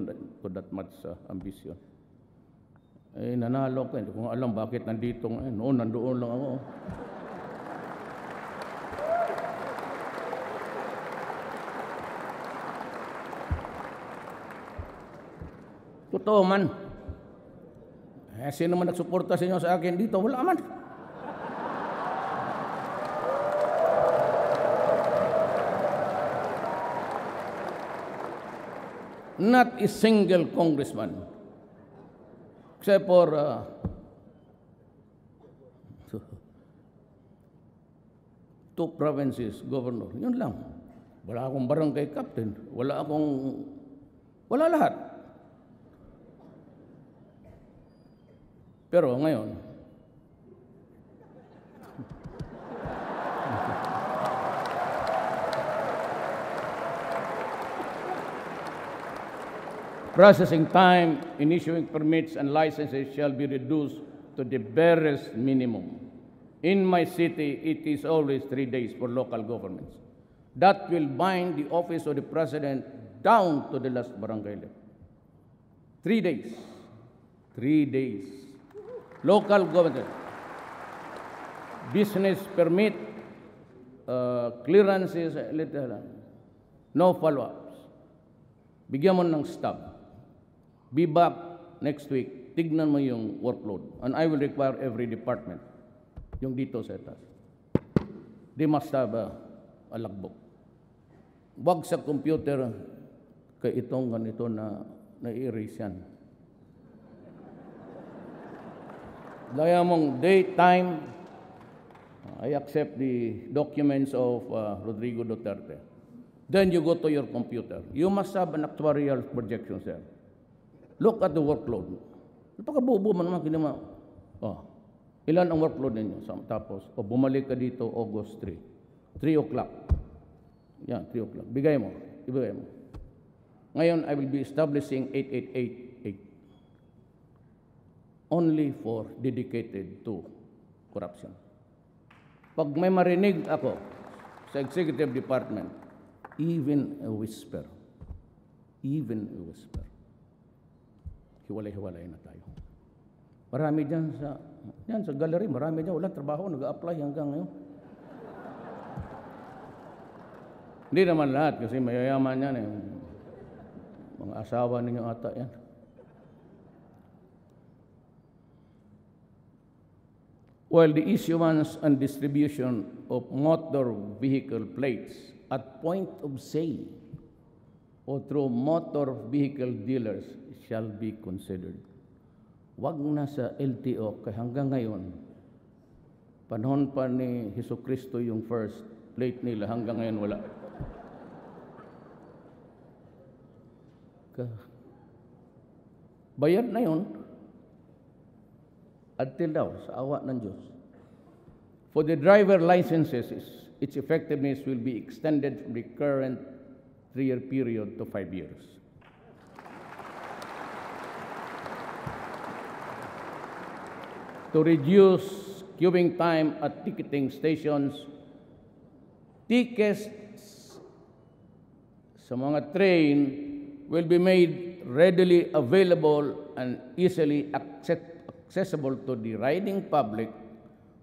that much ambition. Eh, nanalo ko. Hindi ko alam bakit nandito ngayon. Noon, nandoon lang ako. Totoo man. Eh, sino man nagsuporta sa inyo sa akin dito? Wala man. Not a single congressman, except for 2 provinces, governor. Yun lang. Wala akong barangay captain. Wala lahat. Pero ngayon, processing time in issuing permits and licenses shall be reduced to the barest minimum. In my city, it is always 3 days for local governments. That will bind the office of the president down to the last barangay level. 3 days. 3 days. Local government. Business permit, clearances, no follow-ups. Bigyan mo ng stop. Be back next week. Tignan mo yung workload. And I will require every department, yung dito sa etas. They must have a logbook. Wag sa computer kay itong ganito na na-erase yan. Gaya mong date, time, I accept the documents of Rodrigo Duterte. Then you go to your computer. You must have an actuarial projection, sir. Look at the workload. Napakabubo man naman kinima. Oh, ilan ang workload ninyo? Tapos, bumalik ka dito August 3. 3 o'clock. Yan, 3 o'clock. Ibigay mo. Ngayon, I will be establishing 8888. Only for dedicated to corruption. Pag may marinig ako sa executive department, even a whisper, hiwalay-hiwalay na tayo. Marami dyan sa gallery, marami dyan, walang trabaho, nag-a-apply hanggang ngayon. Hindi naman lahat kasi mayayaman yan. Mga asawa ninyo ata yan. While the issuance and distribution of motor vehicle plates at point of sale o through motor vehicle dealers shall be considered. Wag na sa LTO kaya hanggang ngayon, panahon pa ni Jesucristo yung first plate nila, hanggang ngayon wala. Bayad na yun until daw sa awa ng Diyos. For the driver licenses, its effectiveness will be extended from the current 3-year period to 5 years. To reduce queuing time at ticketing stations, tickets sa mga train will be made readily available and easily accessible to the riding public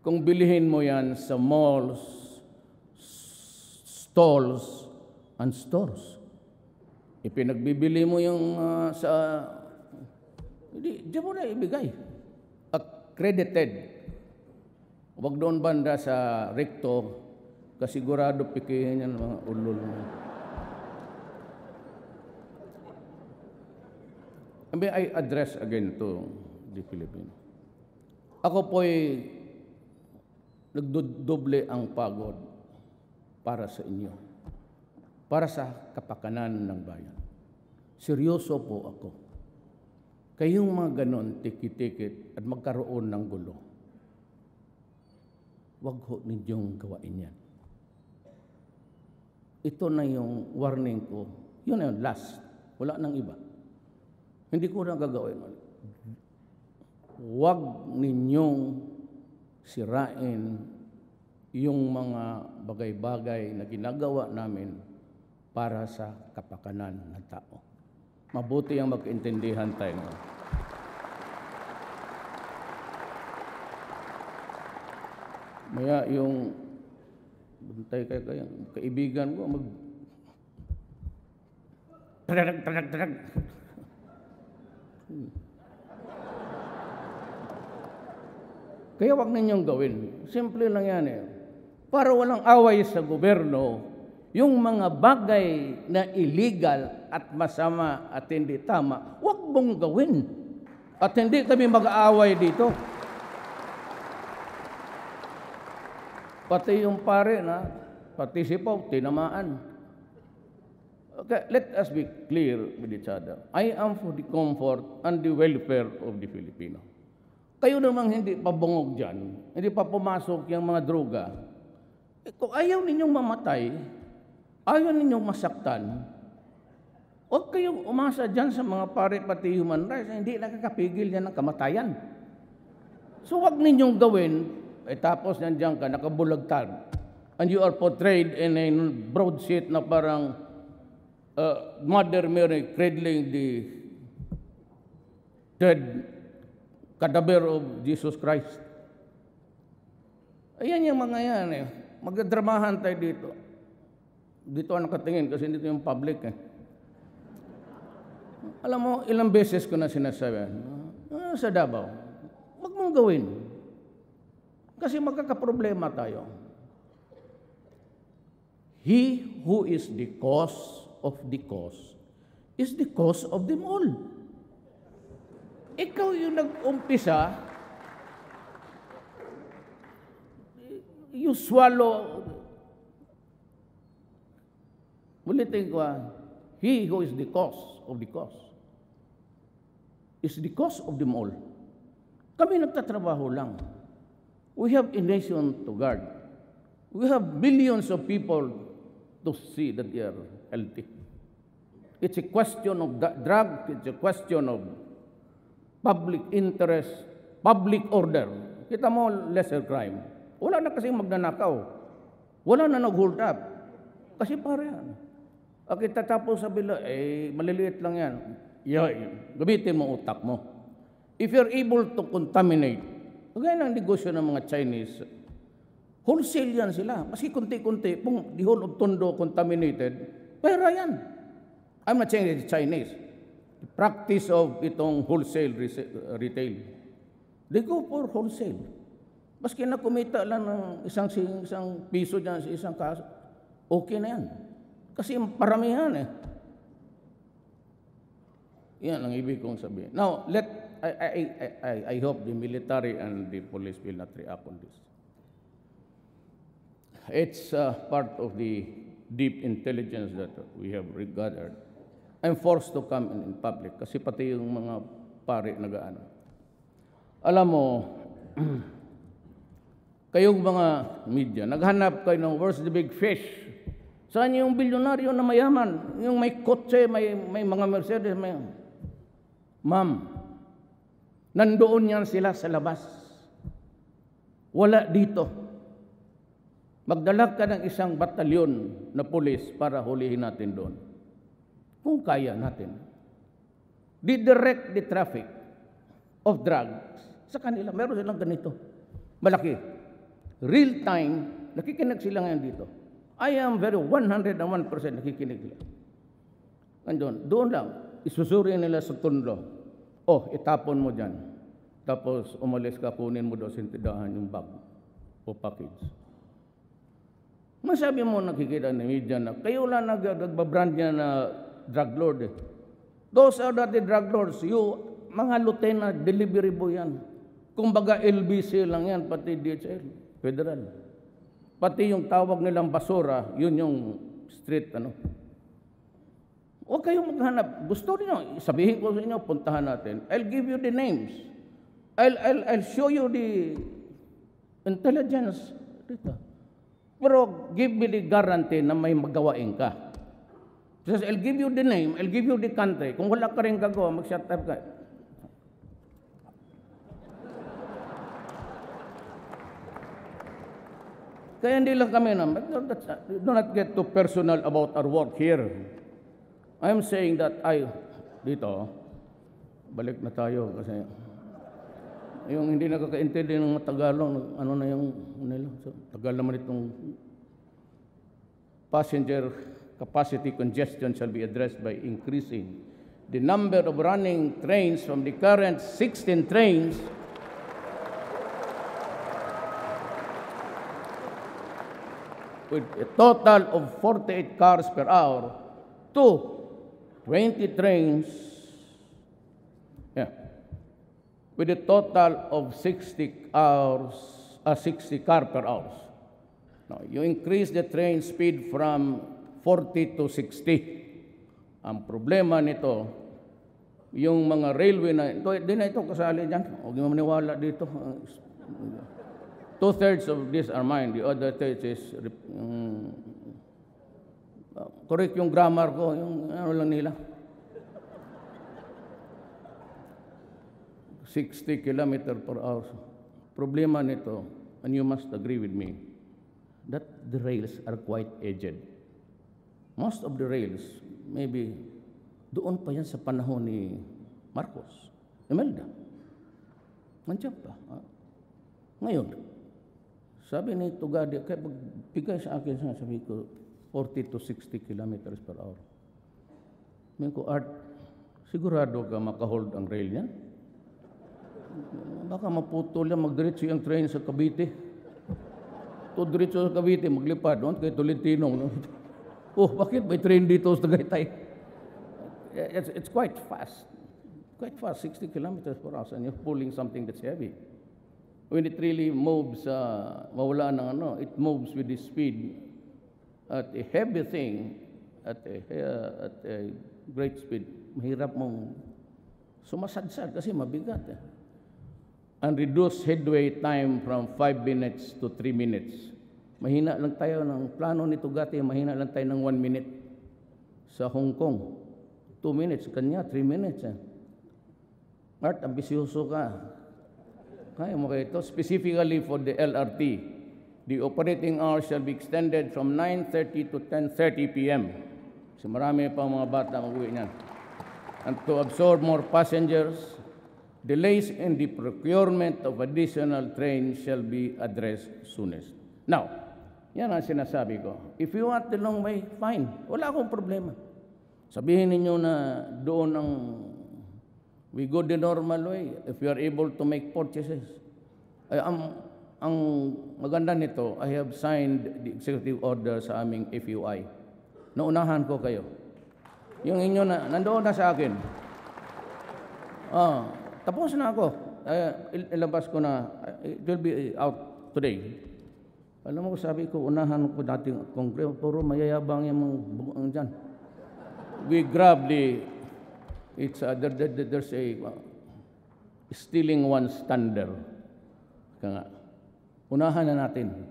kung bilihin mo yan sa malls, stalls, and stores. Ipinagbibili mo yung diyan mo na ibigay. Accredited. Huwag doon banda sa recto, kasigurado pikihin yan mga ulol. May I address again to the Philippines. Ako po'y nagdodoble ang pagod para sa inyo, para sa kapakanan ng bayan. Seryoso po ako. Kayong mga ganon, tikit-tikit at magkaroon ng gulo, wag ho ninyong gawain yan. Ito na yung warning ko. Yun na yun, last. Wala nang iba. Hindi ko na gagawin. Huwag ninyong sirain yung mga bagay-bagay na ginagawa namin para sa kapakanan ng tao. Mabuti ang magkaintindihan tayo. Maya yung bantay kaya kaibigan ko trag. Kaya wag ninyong gawin. Simple lang yan eh. Para walang away sa gobyerno, yung mga bagay na illegal at masama at hindi tama, wag mong gawin. At hindi kami mag-aaway dito. Pati yung pare na participo, tinamaan. Okay, let us be clear with each other. I am for the comfort and the welfare of the Filipino. Kayo namang hindi pa bungog dyan, hindi pa pumasok yung mga droga. Kung ayaw ninyong mamatay, ayaw ninyong masaktan, huwag kayong umasa dyan sa mga pare pati human rights, hindi nakakapigil yan ng kamatayan. So huwag ninyong gawin, tapos nandiyan ka, nakabulagtad, and you are portrayed in a broadsheet na parang Mother Mary cradling the dead cadaver of Jesus Christ. Ayan yung mga yan eh. Magdadramahan tayo dito. Dito ang nakatingin kasi dito yung public eh. Alam mo, ilang beses ko na sinasabi, sa Davao, wag mong gawin. Kasi magkakaproblema tayo. He who is the cause of the cause is the cause of them all. Ikaw yung nag-umpisa, you swallow, ulitin ko he who is the cause of the cause is the cause of them all. Kami nagtatrabaho lang. We have a nation to guard. We have millions of people to see that they are healthy. It's a question of drug, it's a question of public interest, public order. Kita mo, lesser crime. Wala na kasing magnanakaw. Wala na nag-hold up. Kasi para yan. Kita tapos sa bila, maliliit lang yan. Gamitin mo utak mo. If you're able to contaminate, kagaya ng negosyo ng mga Chinese, wholesale yan sila. Kasi kunti-kunti, kung the whole of Tondo contaminated, pera yan. I'm not saying it's Chinese. The practice of itong wholesale retail. They go for wholesale. Maski na kumita lang ng isang piso dyan sa isang kaso, okay na yan. Kasi paramihan eh. Yan ang ibig kong sabihin. Now, I hope the military and the police will not react on this. It's part of the deep intelligence that we have gathered. I'm forced to come in public kasi pati yung mga pari nagaano. Alam mo, kayong mga media, naghanap kayo ng where's the big fish? Saan yung bilyonaryo na mayaman? Yung may kotse, may mga Mercedes, Ma'am, nandoon yan sila sa labas. Wala dito. Magdala ka ng isang batalyon na pulis para hulihin natin doon. Kung kaya natin. Didirect the traffic of drugs sa kanila. Meron silang ganito. Malaki. Real time, nakikinig sila ngayon dito. I am very 101% nakikinig sila. Doon lang. Isusuri nila sa Tondo. Itapon mo dyan. Tapos umalis ka, kunin mo daw sa tindahan yung bag o package. Masabi mo nakikita ng media na kayo lang nagbabrand niya na drug lord eh. Those are not the drug lords. Mga lieutenant, delivery boy yan. Kumbaga LBC lang yan, pati DHL, federal. Pati yung tawag nilang basura, yun yung street Huwag kayong maghanap. Gusto niyo, sabihin ko sa inyo, puntahan natin. I'll give you the names. I'll show you the intelligence dito. Pero give me the guarantee na may magawain ka. Because I'll give you the name, I'll give you the country. Kung wala ka rin gagawa, mag-shut up ka. Kaya hindi lang kami do not get too personal about our work here. I'm saying that dito, balik na tayo kasi yung hindi nakakaintindi ng Tagalog, ano na yung nila. So, tagal naman itong passenger capacity congestion shall be addressed by increasing the number of running trains from the current 16 trains with a total of 48 cars per hour to 20 trains with a total of 60 car per hour. Now, you increase the train speed from 40 to 60. Ang problema nito, yung mga railway na, hindi na ito kasali dyan. Huwag mo maniwala dito. 2/3 of these are mine. The other 3rd is, correct yung grammar ko, yung ano lang nila. 60 km per hour. Problema nito, and you must agree with me, that the rails are quite aged. Most of the rails, maybe, doon pa yan sa panahon ni Marcos, Imelda. Nandiyan pa. Ngayon, sabi ni Tugadi, kaya pagbigay sa akin, sabi ko, 40 to 60 kilometers per hour. Sabi ko, Art, sigurado ka makahold ang rail yan? Baka maputol yan, magdiretso yung train sa Cavite. To diretso sa Cavite, maglipad doon kay Tolentino. Bakit may train dito sa Tagaytay? It's quite fast. Quite fast, 60 kilometers per hour, and you're pulling something that's heavy. When it really moves, mawala ng it moves with the speed at a heavy thing, at a great speed. Mahirap mong sumasadsad kasi mabigat. And reduce headway time from 5 minutes to 3 minutes. Mahina lang tayo ng plano ni Duterte, mahina lang tayo ng 1 minute. Sa Hong Kong, 2 minutes, kanya 3 minutes. Art, ambisyoso ka. Kaya mo kayo ito. Specifically for the LRT, the operating hours shall be extended from 9:30 to 10:30 p.m. So marami pa mga bata mag-uwi niyan. And to absorb more passengers, delays in the procurement of additional trains shall be addressed soonest. Now, yan ang sinasabi ko. If you want the long way, fine. Wala akong problema. Sabihin ninyo na doon ang we go the normal way if you are able to make purchases. Ang maganda nito, I have signed the executive order sa aming FUI. Naunahan ko kayo. Yung inyo na, nandoon na sa akin. Tapos na ako. Ilabas ko na, it will be out today. Alam mo, sabi ko, unahan ko dating kongreso, puro mayayabang yung mga dyan. We grab there's a stealing one's thunder. Unahan na natin.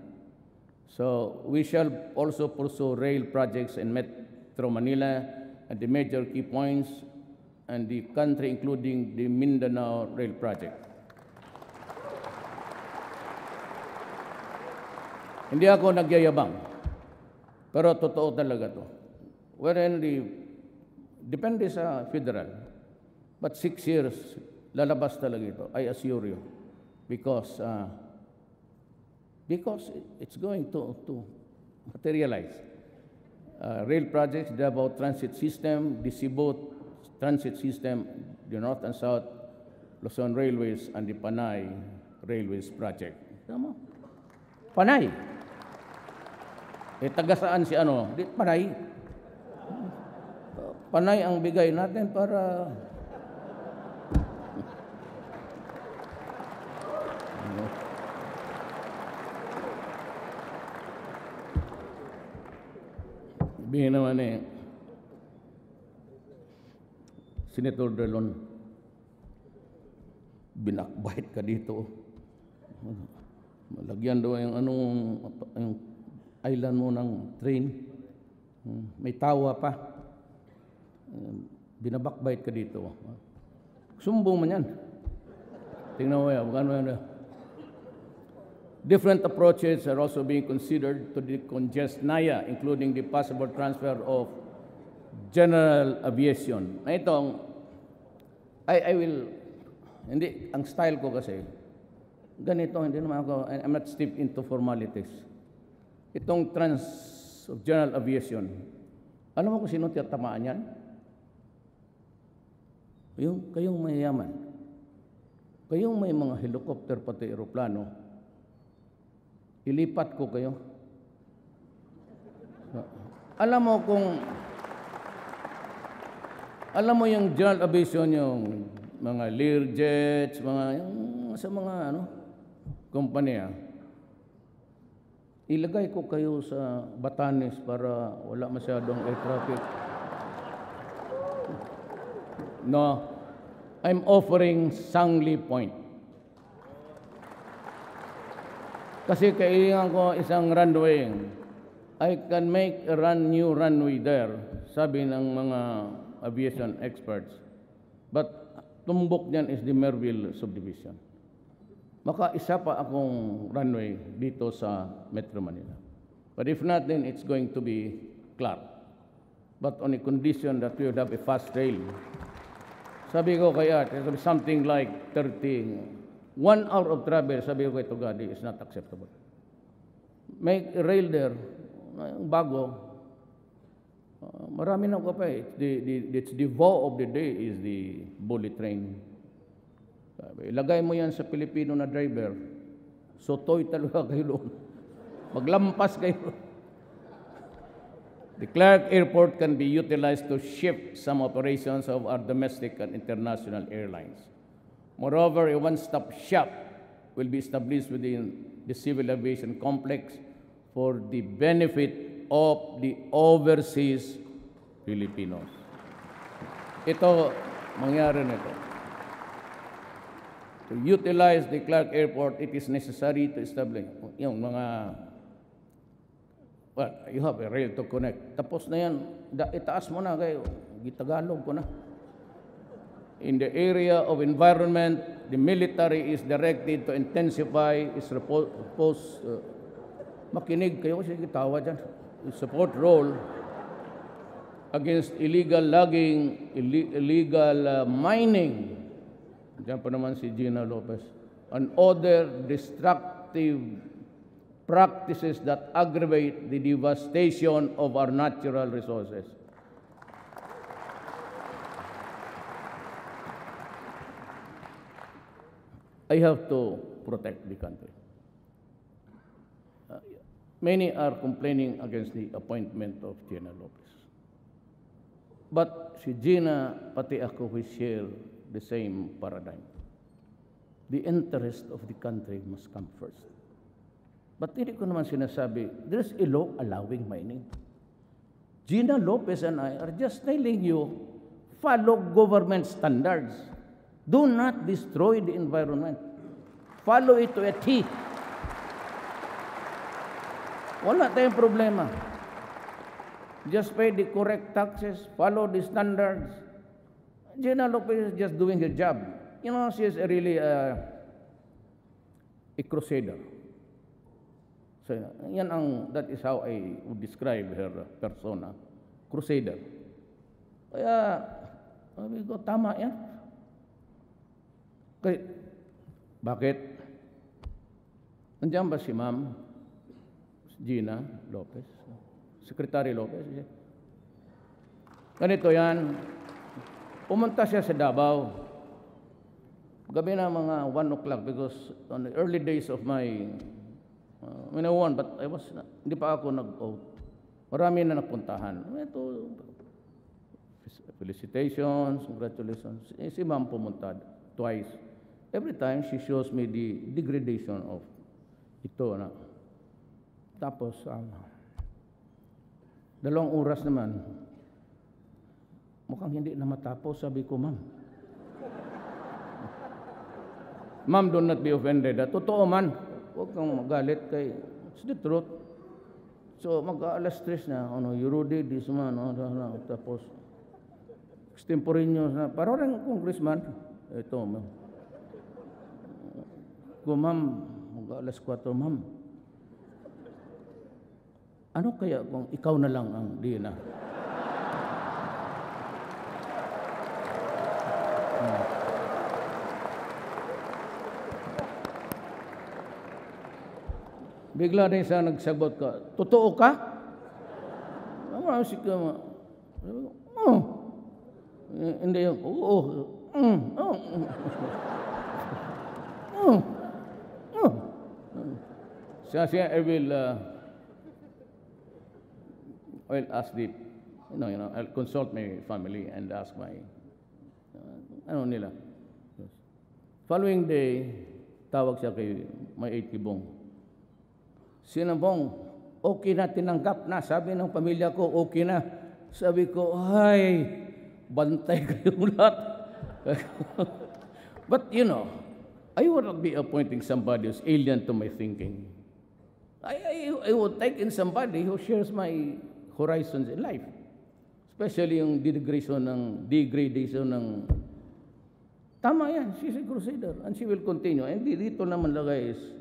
So, we shall also pursue rail projects in Metro Manila at the major key points and the country, including the Mindanao Rail Project. Hindi ako nagyayabang, pero totoo talaga to. Depende sa federal, but 6 years, lalabas talaga ito, I assure you, because it's going to materialize. Rail projects, the about transit system, the Cebu transit system, the North and South Luzon Railways, and the Panay Railways project. Tama? Panay. Taga saan si ano? Panay. Panay ang bigay natin para sabihin naman Senator Delon, binakbait ka dito. Malagyan daw yung island mo ng train. May tawa pa. Binabakbait ka dito. Sumbong man yan. Tingnan mo yan. Different approaches are also being considered to decongest NAIA, including the possible transfer of general aviation. Itong, I will, hindi, ang style ko kasi, ganito, hindi naman ako, I'm not steeped into formalities. Itong of general aviation, alam mo kung sino tiyatamaan yan? Kayong mayayaman. Kayong may mga helicopter pati aeroplano, ilipat ko kayo. Alam mo yung general aviation, yung mga Learjets, sa mga kumpanya, ilagay ko kayo sa Batanes para wala masyadong air traffic. No, I'm offering Sangli Point. Kasi kailangan ko isang runway. I can make a new runway there, sabi ng mga aviation experts. But tumbok niyan is the Merville subdivision. Maka isa pa akong runway dito sa Metro Manila. But if not, then it's going to be Clark. But on a condition that we would have a fast rail. Sabi ko kaya, something like 1 hour of travel, sabi ko kay Tugadi, is not acceptable. Make a rail there, bago. Marami na ko pa eh. It's the vow of the day is the bullet train. Ilagay mo yan sa Pilipino na driver, sotoy talaga kayo doon. Maglampas kayo. The Clark Airport can be utilized to shift some operations of our domestic and international airlines. Moreover, a one-stop shop will be established within the civil aviation complex for the benefit of the overseas Filipinos. Ito, mangyari nito. to utilize the Clark Airport, it is necessary to establish yung mga, well, you have a rail to connect. Tapos na yan, itaas mo na kayo, gitagalog ko na. In the area of environment, the military is directed to intensify its makinig kayo kasi gitawa dyan, support role against illegal logging, illegal mining. Diyan pa naman si Gina Lopez. And other destructive practices that aggravate the devastation of our natural resources. I have to protect the country. Many are complaining against the appointment of Gina Lopez. But si Gina, pati ako, we share the same paradigm. The interest of the country must come first. But hindi ko naman sinasabi, there's a law allowing mining. Gina Lopez and I are just telling you, follow government standards. Do not destroy the environment. Follow it to a T. Wala tayong problema. Just pay the correct taxes, follow the standards. Gina Lopez is just doing her job. You know, she is really a crusader. So, that is how I would describe her persona. Crusader. Kaya, sabi ko, tama yan. Kaya, bakit? Nandiyan ba si Ma'am Gina Lopez? Secretary Lopez? Ganito yan. Pumunta siya sa Davao. Gabi na mga 1 o'clock because on the early days of my when I won, but I was hindi pa ako nag-vote. Marami na napuntahan. Ito, felicitations, congratulations. Si Ma'am pumunta twice. Every time she shows me the degradation of ito na. Tapos 2 oras naman. Mukhang hindi na matapos, sabi ko, Ma'am. Ma'am, do not be offended. Totoo man. Huwag kang magalit kay, it's the truth. So, mag-alas 3 na, you ruddy this man, tapos, extemporaneous na, parang congressman, ito, Ma'am. Kung Ma'am, mag-alas 4, Ma'am, ano kaya kung ikaw na lang ang Dina? Bigla rin siya nagsagot ka, totoo ka? Namasik ka, hindi yung, siya, I will ask I'll consult my family and ask my, nila. Following day, tawag siya kay may 8 Bong. Sinabong, okay na, tinanggap na. Sabi ng pamilya ko, okay na. Sabi ko, ay, bantay kayo lahat. But, I would not be appointing somebody who's alien to my thinking. I would take in somebody who shares my horizons in life. Especially yung degradation ng tama yan, she's a crusader and she will continue. And dito naman lagay is,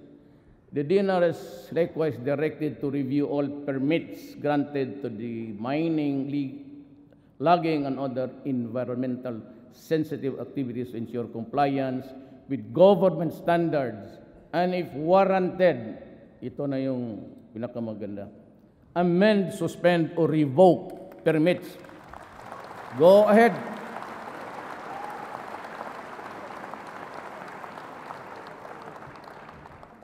the DNR is likewise directed to review all permits granted to the mining, logging, and other environmental sensitive activities to ensure compliance with government standards. And if warranted, ito na yung pinakamaganda, amend, suspend, or revoke permits. Go ahead.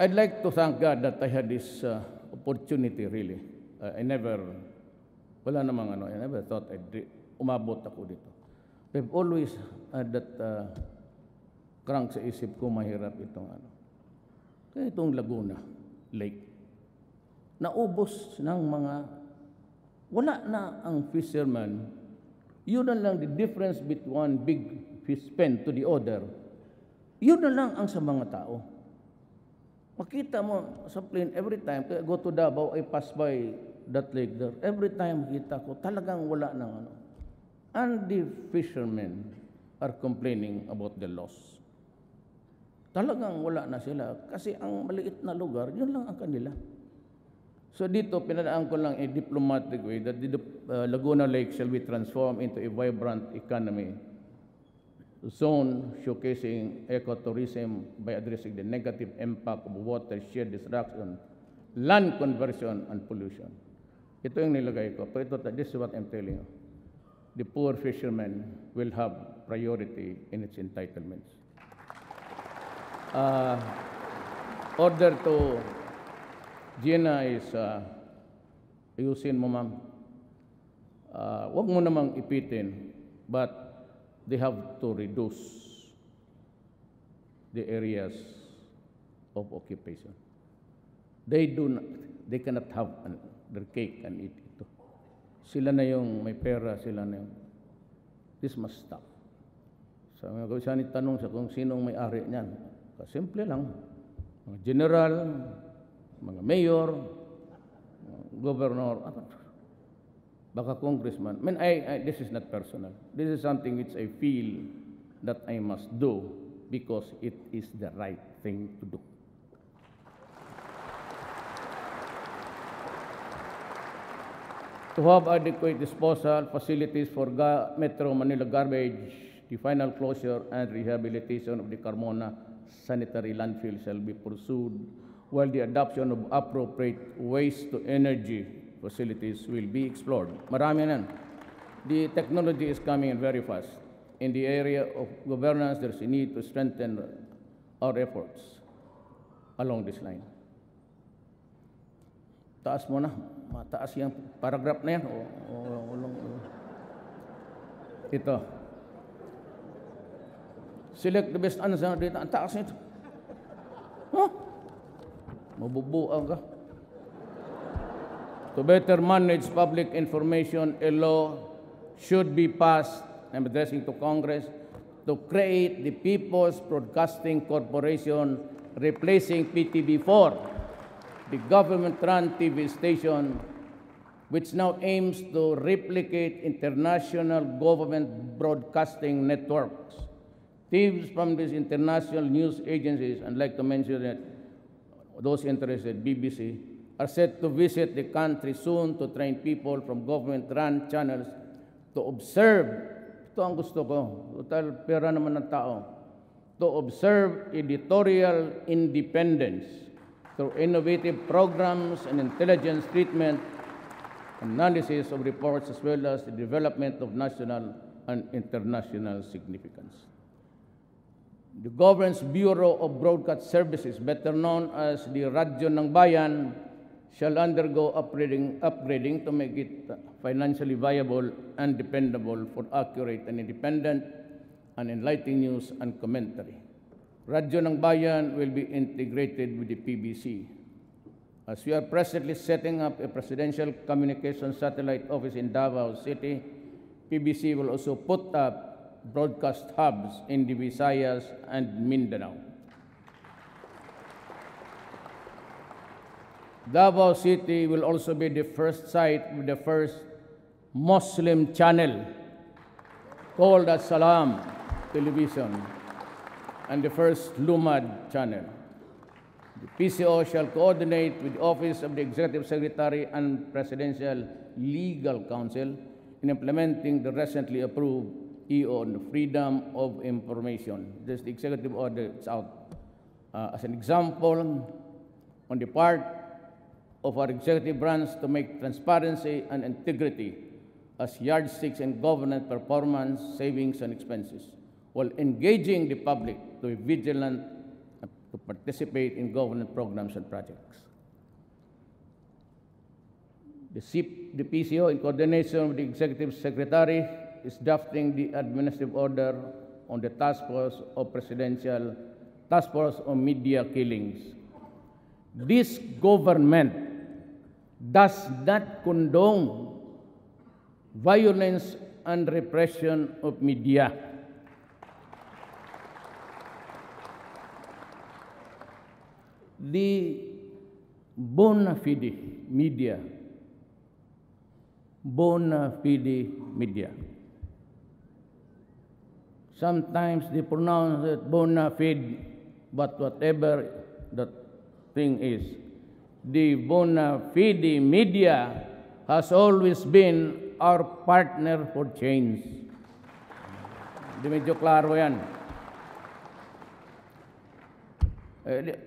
I'd like to thank God that I had this opportunity, really. I never thought umabot ako dito. I've always had that crank sa isip ko, mahirap itong Kaya itong Laguna Lake, naubos ng wala na ang fisherman. Yun na lang the difference between one big fish pen to the other Yun na lang ang sa mga tao. Makita mo sa plane, every time I go to Davao, I pass by that lake there. Every time kita ko, talagang wala ng ano. And the fishermen are complaining about the loss. Talagang wala na sila. Kasi ang maliit na lugar, yun lang ang kanila. So dito, pinadaan ko lang a diplomatic way that the Laguna Lake shall be transformed into a vibrant economy zone showcasing ecotourism by addressing the negative impact of watershed destruction, land conversion, and pollution. Ito yung nilagay ko. Pero this is what I'm telling you. The poor fishermen will have priority in its entitlements. Order to Gina is, ayusin mo ma'am. Huwag mo namang ipitin, but they have to reduce the areas of occupation. They cannot have their cake and eat it. Sila na yung may pera, sila na yung, this must stop. So, siya ni tanong sa kung sinong may-ari niyan. Simple lang. Mga general, mga mayor, governor, baka congressman. I mean, this is not personal. This is something which I feel that I must do because it is the right thing to do. To have adequate disposal facilities for Metro Manila garbage, the final closure and rehabilitation of the Carmona sanitary landfill shall be pursued, while the adoption of appropriate waste-to-energy facilities will be explored. Marami nan. The technology is coming in very fast. In the area of governance, there's a need to strengthen our efforts along this line. Taas mo na. Mataas yung paragraph na yan. Ito. Select the best answer dito. Ang taas nito. Huh? Mabubuang ka. To better manage public information, a law should be passed, I'm addressing to Congress, to create the People's Broadcasting Corporation, replacing PTV4, the government-run TV station, which now aims to replicate international government broadcasting networks. Teams from these international news agencies, I'd like to mention that those interested, BBC, are set to visit the country soon to train people from government-run channels to observe, ito ang gusto ko, total pera naman ng tao, to observe editorial independence through innovative programs and intelligence treatment, analysis of reports, as well as the development of national and international significance. The Government's Bureau of Broadcast Services, better known as the Radyo ng Bayan, shall undergo upgrading to make it financially viable and dependable for accurate and independent and enlightening news and commentary. Radyo ng Bayan will be integrated with the PBC. As we are presently setting up a presidential communications satellite office in Davao City, PBC will also put up broadcast hubs in the Visayas and Mindanao. Davao City will also be the first site with the first Muslim channel called As-Salam Television and the first Lumad channel. The PCO shall coordinate with the Office of the Executive Secretary and Presidential Legal Counsel in implementing the recently approved EO on Freedom of Information. This is the executive order. It's out. As an example, on the part of our executive branch to make transparency and integrity as yardsticks in government performance, savings, and expenses, while engaging the public to be vigilant and to participate in government programs and projects. The PCO, in coordination with the Executive Secretary, is drafting the administrative order on the Task Force of Presidential Task Force on Media Killings. This government does not condone violence and repression of media. the bona fide media. Bona fide media. Sometimes they pronounce it bona fide, but whatever the thing is, the bona fide media has always been our partner for change. Di medyo klaro yan.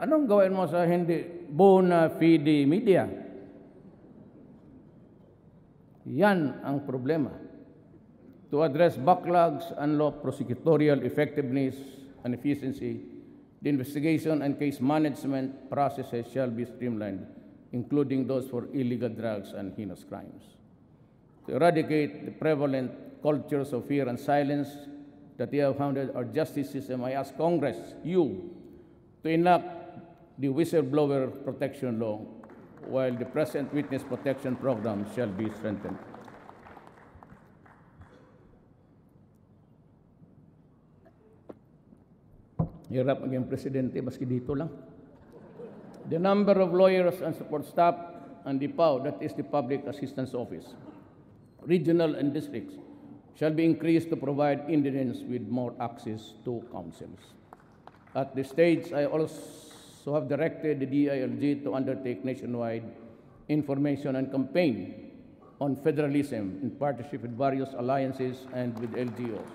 Anong gawin mo sa hindi bona fide media? Yan ang problema. To address backlogs, unlock prosecutorial effectiveness and efficiency, the investigation and case management processes shall be streamlined, including those for illegal drugs and heinous crimes. To eradicate the prevalent cultures of fear and silence that they have founded our justice system, I ask Congress, you, to enact the whistleblower protection law, while the present witness protection program shall be strengthened. Hirap maging presidente, maski dito lang. The number of lawyers and support staff and the PAO, that is the Public Assistance Office, regional and districts, shall be increased to provide Indians with more access to counsels. At this stage, I also have directed the DILG to undertake nationwide information and campaign on federalism in partnership with various alliances and with LGOs,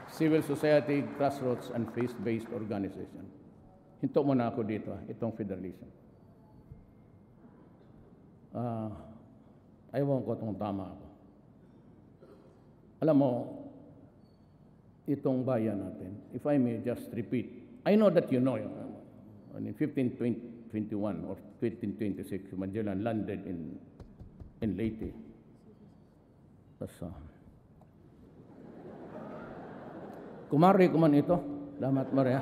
civil society, grassroots, and faith-based organizations. Hinto muna ako dito, itong federalism. Ayaw ko itong tama ako. Alam mo, itong bayan natin, if I may just repeat, I know that you know, in 1521 or 1526, Magellan landed in Leyte. Kumari ko man ito, damat Maria.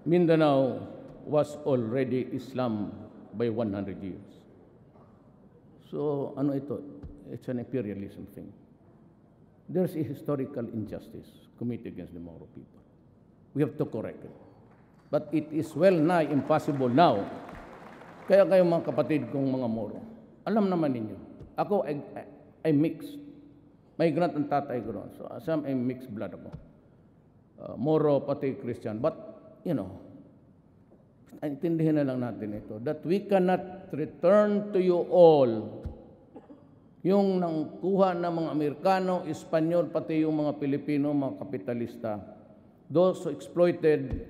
Mindanao was already Islam by 100 years. So, ano ito? It's an imperialism thing. There's a historical injustice committed against the Moro people. We have to correct it. But it is well nigh impossible now. Kaya kayo mga kapatid kong mga Moro, alam naman ninyo, ako ay mixed. Migrant ang tatay ko ron. So, some ay mixed blood ako. Moro, pati Christian. But, you know, intindihin na lang natin ito, that we cannot return to you all yung nangkuha ng mga Amerikano, Espanyol, pati yung mga Pilipino, mga kapitalista, those who exploited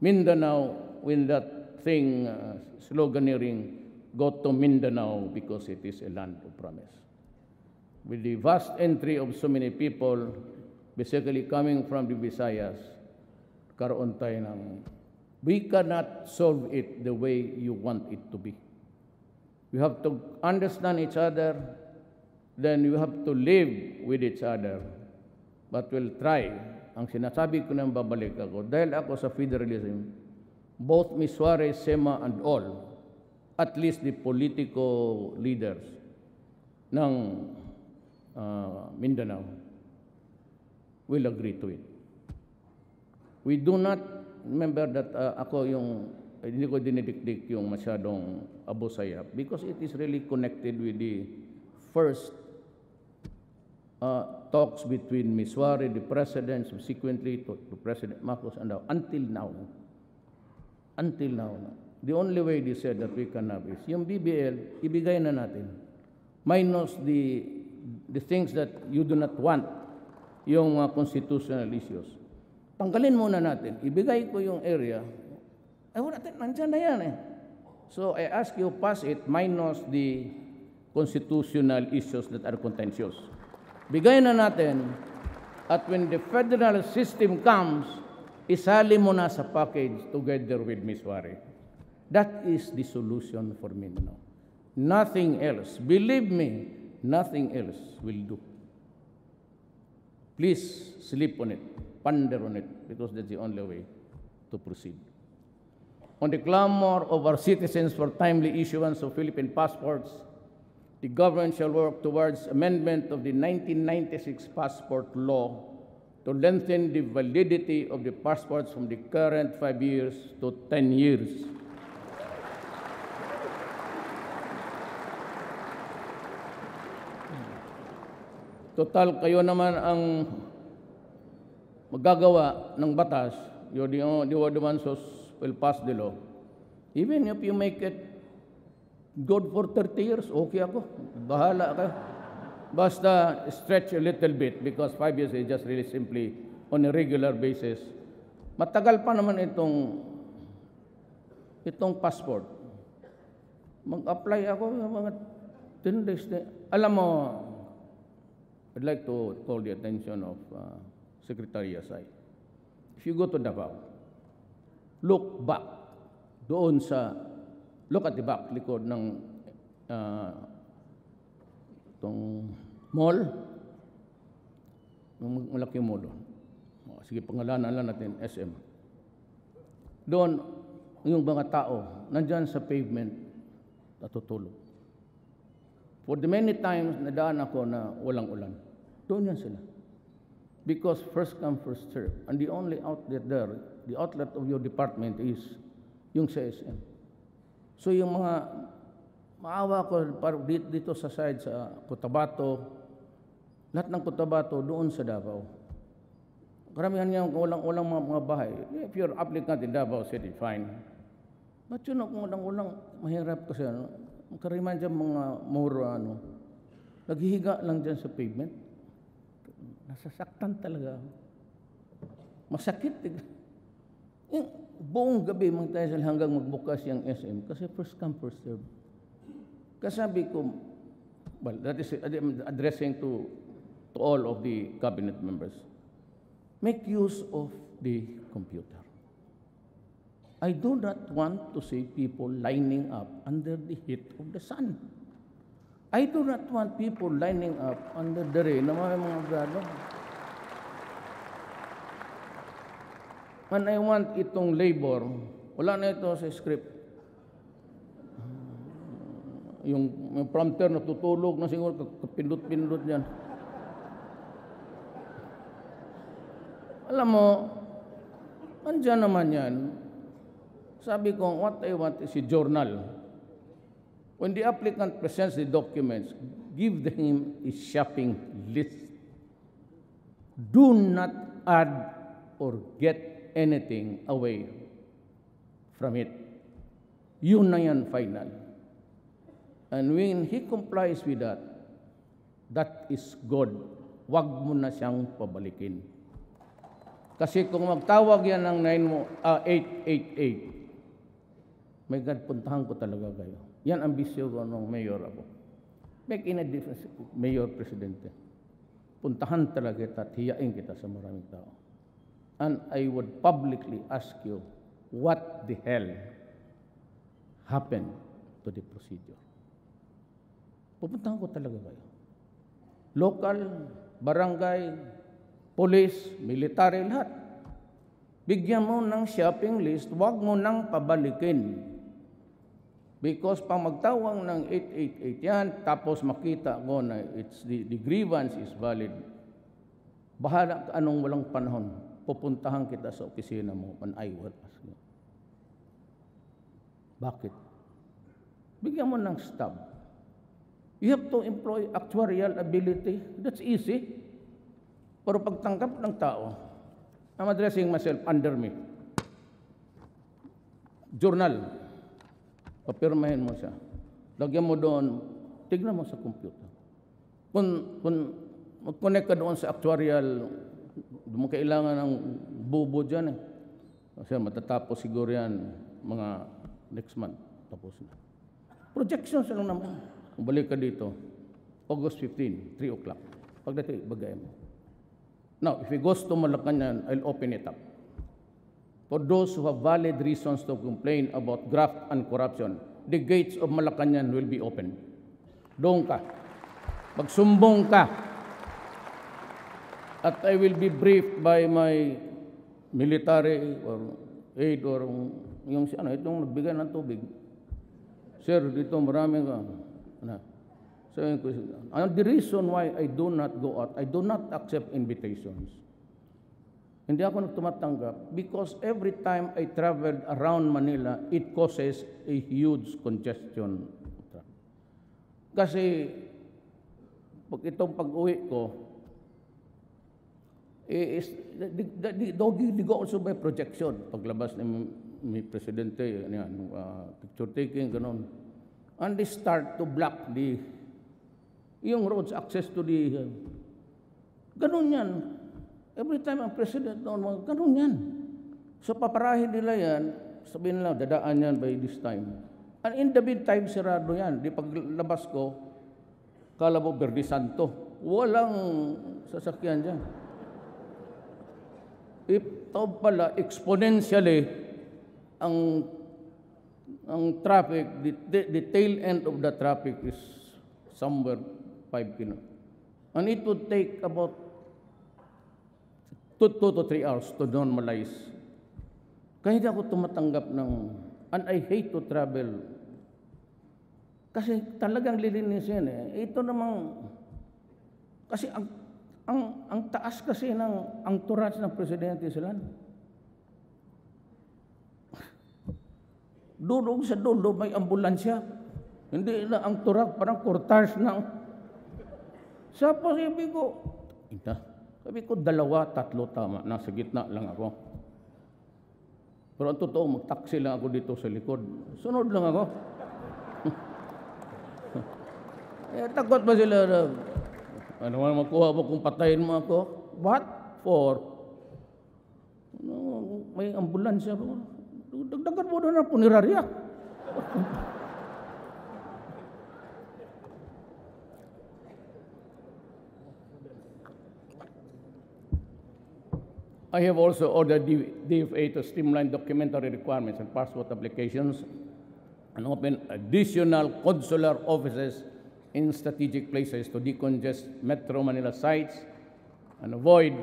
Mindanao with that thing, sloganeering, go to Mindanao because it is a land of promise. With the vast entry of so many people, basically coming from the Visayas, karoon tayo ng, we cannot solve it the way you want it to be. We have to understand each other, then you have to live with each other. But we'll try. Ang sinasabi ko nang babalik ako, dahil ako sa federalism, both Ms. Suarez, Sema, and all, at least the political leaders ng Mindanao will agree to it. We do not, remember that ako yung, hindi ko dinidikdik yung masyadong abusayap because it is really connected with the first talks between Ms. Suarez, the president, subsequently to President Marcos, and until now. Until now. The only way they said that we can have is, yung BBL, ibigay na natin. Minus the things that you do not want, yung constitutional issues. Tanggalin muna natin. Ibigay ko yung area. Ay, wala natin, nandyan na yan eh. So I ask you, pass it minus the constitutional issues that are contentious. Bigay na natin, at when the federal system comes, isali mo na sa package together with Ms. Suarez. That is the solution for Mindanao. Nothing else. Believe me, nothing else will do. Please sleep on it, ponder on it, because that's the only way to proceed. On the clamor of our citizens for timely issuance of Philippine passports, the government shall work towards amendment of the 1996 passport law to lengthen the validity of the passports from the current 5 years to 10 years. Total, kayo naman ang magagawa ng batas. You're the ones who will pass the law. Even if you make it good for 30 years, okay ako. Bahala kayo. Basta stretch a little bit because 5 years is just really simply on a regular basis. Matagal pa naman itong passport. Mag-apply ako ng mga 10 days. Alam mo, I'd like to call the attention of Secretary Yasay. If you go to Davao, look back doon look at the back, likod ng itong mall, malaking mall doon. Sige, pangalanan lang natin, SM. Doon, yung mga tao, nandyan sa pavement, natutulog. For the many times, nadaan ako na walang ulan. Doon yan sila. Because first come, first serve. And the only outlet there, the outlet of your department is yung sa SM. So yung mga maawa ko dito sa side sa Cotabato, lahat ng Cotabato doon sa Davao. Karamihan niya walang mga bahay. If you're applicant in Davao City, fine. But yun kung walang mahirap kasi karamihan dyan mga mura naghihiga lang dyan sa pavement. Nasasaktan talaga. Masakit. Buong gabi magtayasal hanggang magbukas yung SM kasi first come, first serve. Kasabi ko, well, that is addressing to all of the cabinet members. Make use of the computer. I do not want to see people lining up under the heat of the sun. I do not want people lining up under the rain na mga grado. And I want itong labor, wala na ito sa script. Yung prompter na tutulog na siguro, kapindot-pindot yan. Alam mo, andyan naman yan. Sabi ko, what I want is a journal. When the applicant presents the documents, give him a shopping list. Do not add or get anything away from it. Yun na yan final. And when he complies with that, that is good. Wag mo na siyang pabalikin. Kasi kung magtawag yan ng 888, may God, puntahan ko talaga kayo. Yan ang bisyo ko nung mayor ako. Make in a difference, mayor, presidente. Puntahan talaga kita at hiyain kita sa maraming tao. And I would publicly ask you, what the hell happened to the procedure? Pupuntahan ko talaga kayo. Local, barangay, police, military, lahat. Bigyan mo ng shopping list, huwag mo nang pabalikin. Because pag magtawang ng 888 yan, tapos makita ko na the grievance is valid, bahala ka anong walang panahon, pupuntahan kita sa opisina mo and I will ask you. Bakit? Bigyan mo ng stub. You have to employ actuarial ability. That's easy. Pero pagtanggap ng tao, I'm addressing myself under me. Journal. Papirmahin mo siya. Lagyan mo doon, tignan mo sa computer. Kung mag-connect ka doon sa actuarial, hindi mo kailangan ng bubo dyan eh. Kasi matatapos siguro yan mga next month. Tapos na. Projections lang naman. Kung balik ka dito, August 15, 3 o'clock. Pagdating, bagay mo. Now, if it goes to Malacanang, I'll open it up. For those who have valid reasons to complain about graft and corruption, the gates of Malacanang will be open. Doon ka. Magsumbong ka. At I will be briefed by my military or aid or yung itong nagbigay ng tubig. Sir, dito maraming So, and the reason why I do not go out, I do not accept invitations. Hindi ako tumatanggap because every time I traveled around Manila, it causes a huge congestion. Kasi pag itong pag-uwi ko, di go also by projection. Paglabas ni Presidente, picture taking, ganun. And they start to block yung roads access to the, ganun yan. Every time ang President noon, ganun yan. So paparahin nila yan, sabihin nila, dadaan yan by this time. And in the meantime, sirado yan. Di paglabas ko, kala mo Verde Santo. Walang sasakyan dyan. Ito pala, exponentially, ang traffic, the tail end of the traffic is somewhere 5 km. And it would take about 2 to 3 hours to normalize. Kaya hindi ako tumatanggap ng, and I hate to travel. Kasi talagang lilinis yan eh. Ito namang, kasi ang taas kasi ng, ang turats ng Presidente sila. Dulo sa dulo may ambulansya. Hindi na ang turak, parang kurtas ng, sa posibi ko, sabi ko, 2, 3 tama. Nasa gitna lang ako. Pero ang totoo, mag-taxi lang ako dito sa likod. Sunod lang ako. Takot ba sila na, ano man makuha mo kung patayin mo ako? What for? May ambulansya po. Dagdagan mo doon ang punerarya. I have also ordered DFA to streamline documentary requirements and passport applications and open additional consular offices in strategic places to decongest Metro Manila sites and avoid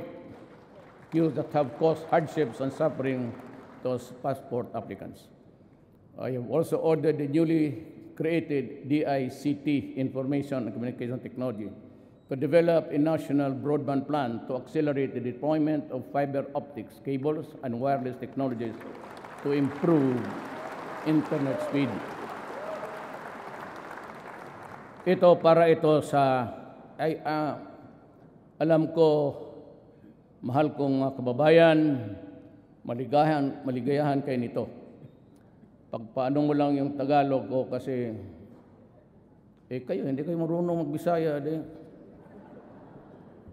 queues that have caused hardships and suffering to passport applicants. I have also ordered the newly created DICT, Information and Communication Technology, to develop a national broadband plan to accelerate the deployment of fiber optics cables and wireless technologies to improve internet speed. Ito para ito sa, alam ko, mahal kong kababayan, maligayahan kayo nito. Pagpaano mo lang yung Tagalog ko kasi, kayo, hindi kayo marunong magbisaya.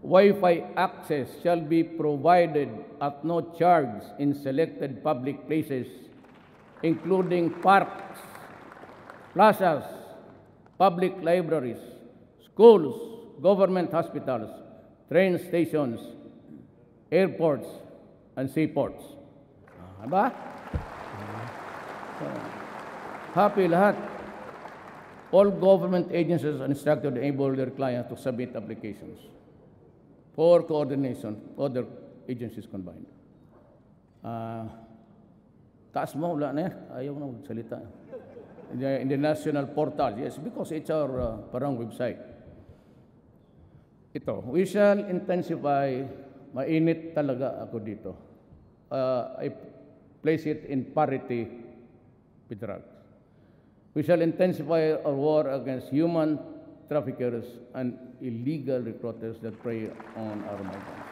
Wi-Fi access shall be provided at no charge in selected public places, including parks, plazas, public libraries, schools, government hospitals, train stations, airports, and seaports. Diba? Happy lahat. All government agencies are instructed to enable their clients to submit applications for coordination, other agencies combined. Taas mo, wala na yan. Ayaw na magsalita. In the national portal, yes, because it's our parang website. Ito, we shall intensify, mainit talaga ako dito. I place it in parity with drugs. We shall intensify our war against human traffickers and illegal recruiters that prey on our migrants.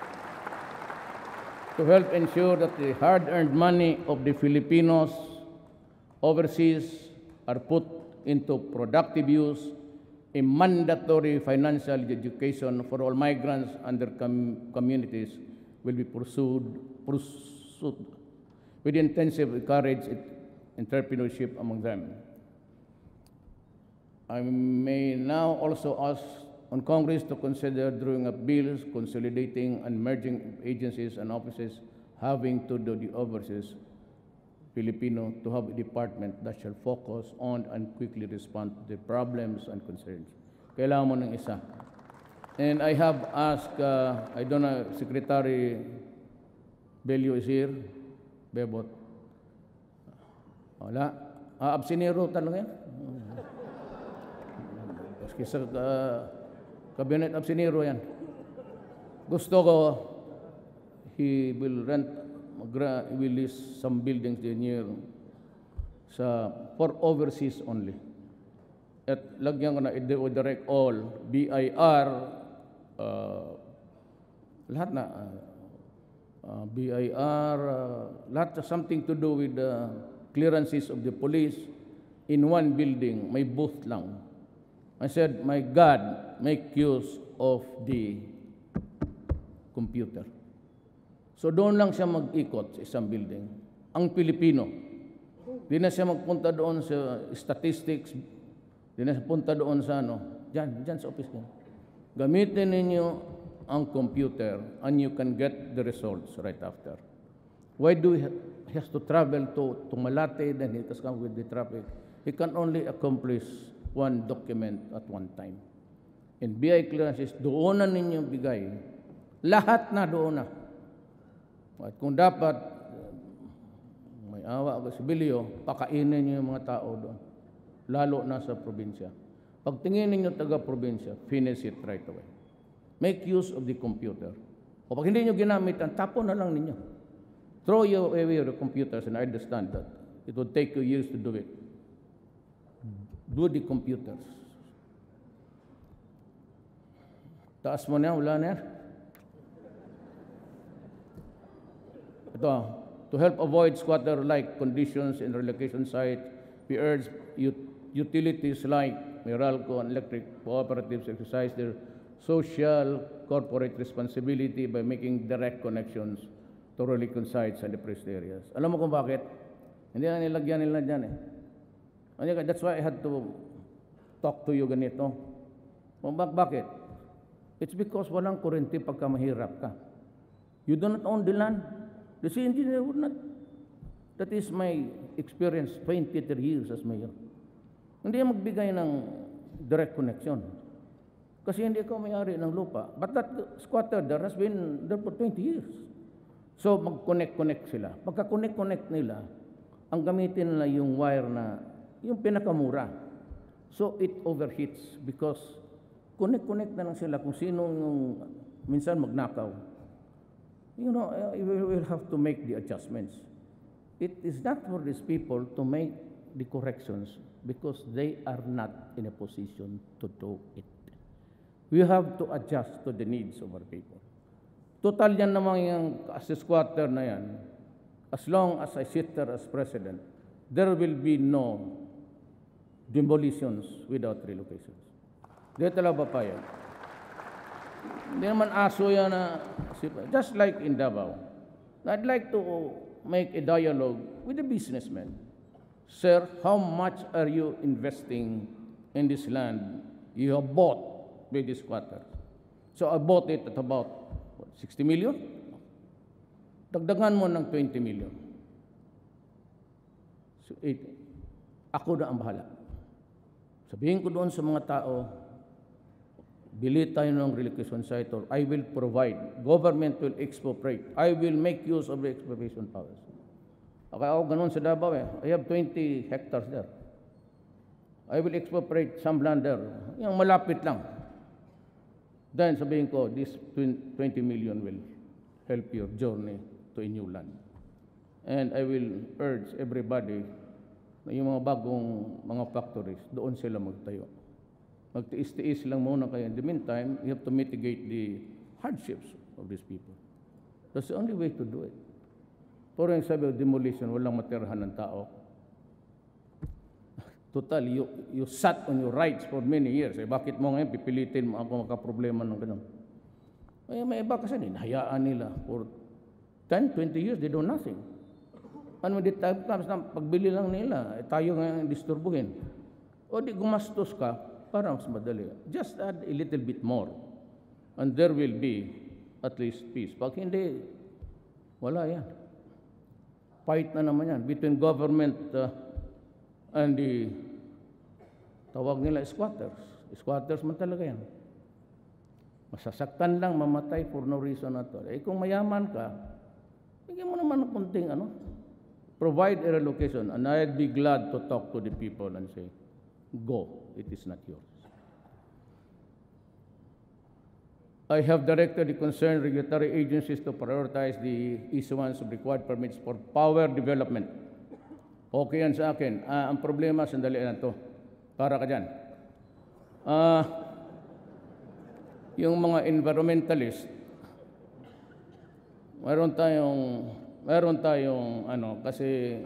To help ensure that the hard-earned money of the Filipinos overseas are put into productive use, a mandatory financial education for all migrants and their communities will be pursued with intensive courage and entrepreneurship among them. I may now also ask on Congress to consider drawing up bills consolidating and merging agencies and offices having to do the overseas Filipino to have a department that shall focus on and quickly respond to the problems and concerns. Kailangan mo ng isa. And I have asked, I don't know, Secretary Bello is here. Bebot. Wala. Absinero talaga yan. Kasi sa cabinet absinero yan. Gusto ko, he will will lease some buildings near for overseas only. At lagyan ko na i-direct all BIR, lahat na BIR, lahat something to do with the clearances of the police in one building, may booth lang. I said, my God, make use of the computer. So doon lang siya mag-ikot sa isang building. Ang Pilipino, di na siya magpunta doon sa statistics, di na siya punta doon sa dyan sa office niya. Gamitin ninyo ang computer and you can get the results right after. Why do he has to travel to Malate, then he has come with the traffic? He can only accomplish one document at one time. And BI clearances, doon na ninyo bigay. Lahat na doon na. At kung dapat, may awa o sibilyo, pakainin niyo yung mga tao doon. Lalo na sa probinsya. Pag tingin ninyo taga-probinsya, finish it right away. Make use of the computer. O pag hindi nyo ginamit, tapon na lang ninyo. Throw away the computers, and I understand that. It would take you years to do it. Do the computers. Taas mo na, wala na yan. Ito, to help avoid squatter-like conditions in relocation sites, we urge utilities like Meralco and electric cooperatives exercise their social corporate responsibility by making direct connections to relocation sites and depressed areas. Alam mo kung bakit? Hindi na nilagyan nila dyan eh. That's why I had to talk to you ganito. Bakit? It's because walang kurente pagka mahirap ka. You do not own the land. The city engineer would not. That is my experience, 23 years as mayor. Hindi magbigay ng direct connection. Kasi hindi ko may-ari ng lupa. But that squatter there has been there for 20 years. So mag-connect sila. Pagka-connect nila, ang gamitin nila yung wire na, yung pinakamura. So it overheats because connect na lang sila kung sino yung minsan magnakaw. You know, we will have to make the adjustments. It is not for these people to make the corrections because they are not in a position to do it. We have to adjust to the needs of our people. Total yan naman yung as a squatter na yan. As long as I sit there as president, there will be no demolitions without relocations. Di talaga pa yan. Hindi naman aso yan na, just like in Davao. I'd like to make a dialogue with the businessmen. Sir, how much are you investing in this land you have bought by this squatter? So I bought it at about 60 million? Dagdagan mo ng 20 million. So, ako na ang bahala. Sabihin ko doon sa mga tao, bili tayo ng relocation site or I will provide. Government will expropriate. I will make use of the expropriation powers. Okay, ako ganun sa Davao eh. I have 20 hectares there. I will expropriate some land there. Yung malapit lang. Then sabihin ko, this 20 million will help your journey to a new land. And I will urge everybody na yung mga bagong mga factories, doon sila magtayo. Magtiis-tiis lang muna kayo. In the meantime, you have to mitigate the hardships of these people. That's the only way to do it. Pero yung sabi, demolition, walang matirahan ng tao. Total, you sat on your rights for many years. Eh, bakit mo ngayon pipilitin mo ako makaproblema ng ganun? Eh, may iba kasi hinahayaan nila. For 10, 20 years, they do nothing. And when the time comes na pagbili lang nila, eh, tayo ngayon disturbuhin. O di gumastos ka, para mas madali. Just add a little bit more. And there will be at least peace. Pag hindi, wala yan. Fight na naman yan between government and the tawag nila squatters. Squatters man talaga yan. Masasaktan lang, mamatay for no reason at all. Eh kung mayaman ka, bigyan mo naman ng kunting provide a relocation. And I'd be glad to talk to the people and say, go, it is not yours. I have directed the concerned regulatory agencies to prioritize the issuance of required permits for power development. Okay yan sa akin. Ang problema, sandali na to. Para ka dyan. Yung mga environmentalist, meron tayong kasi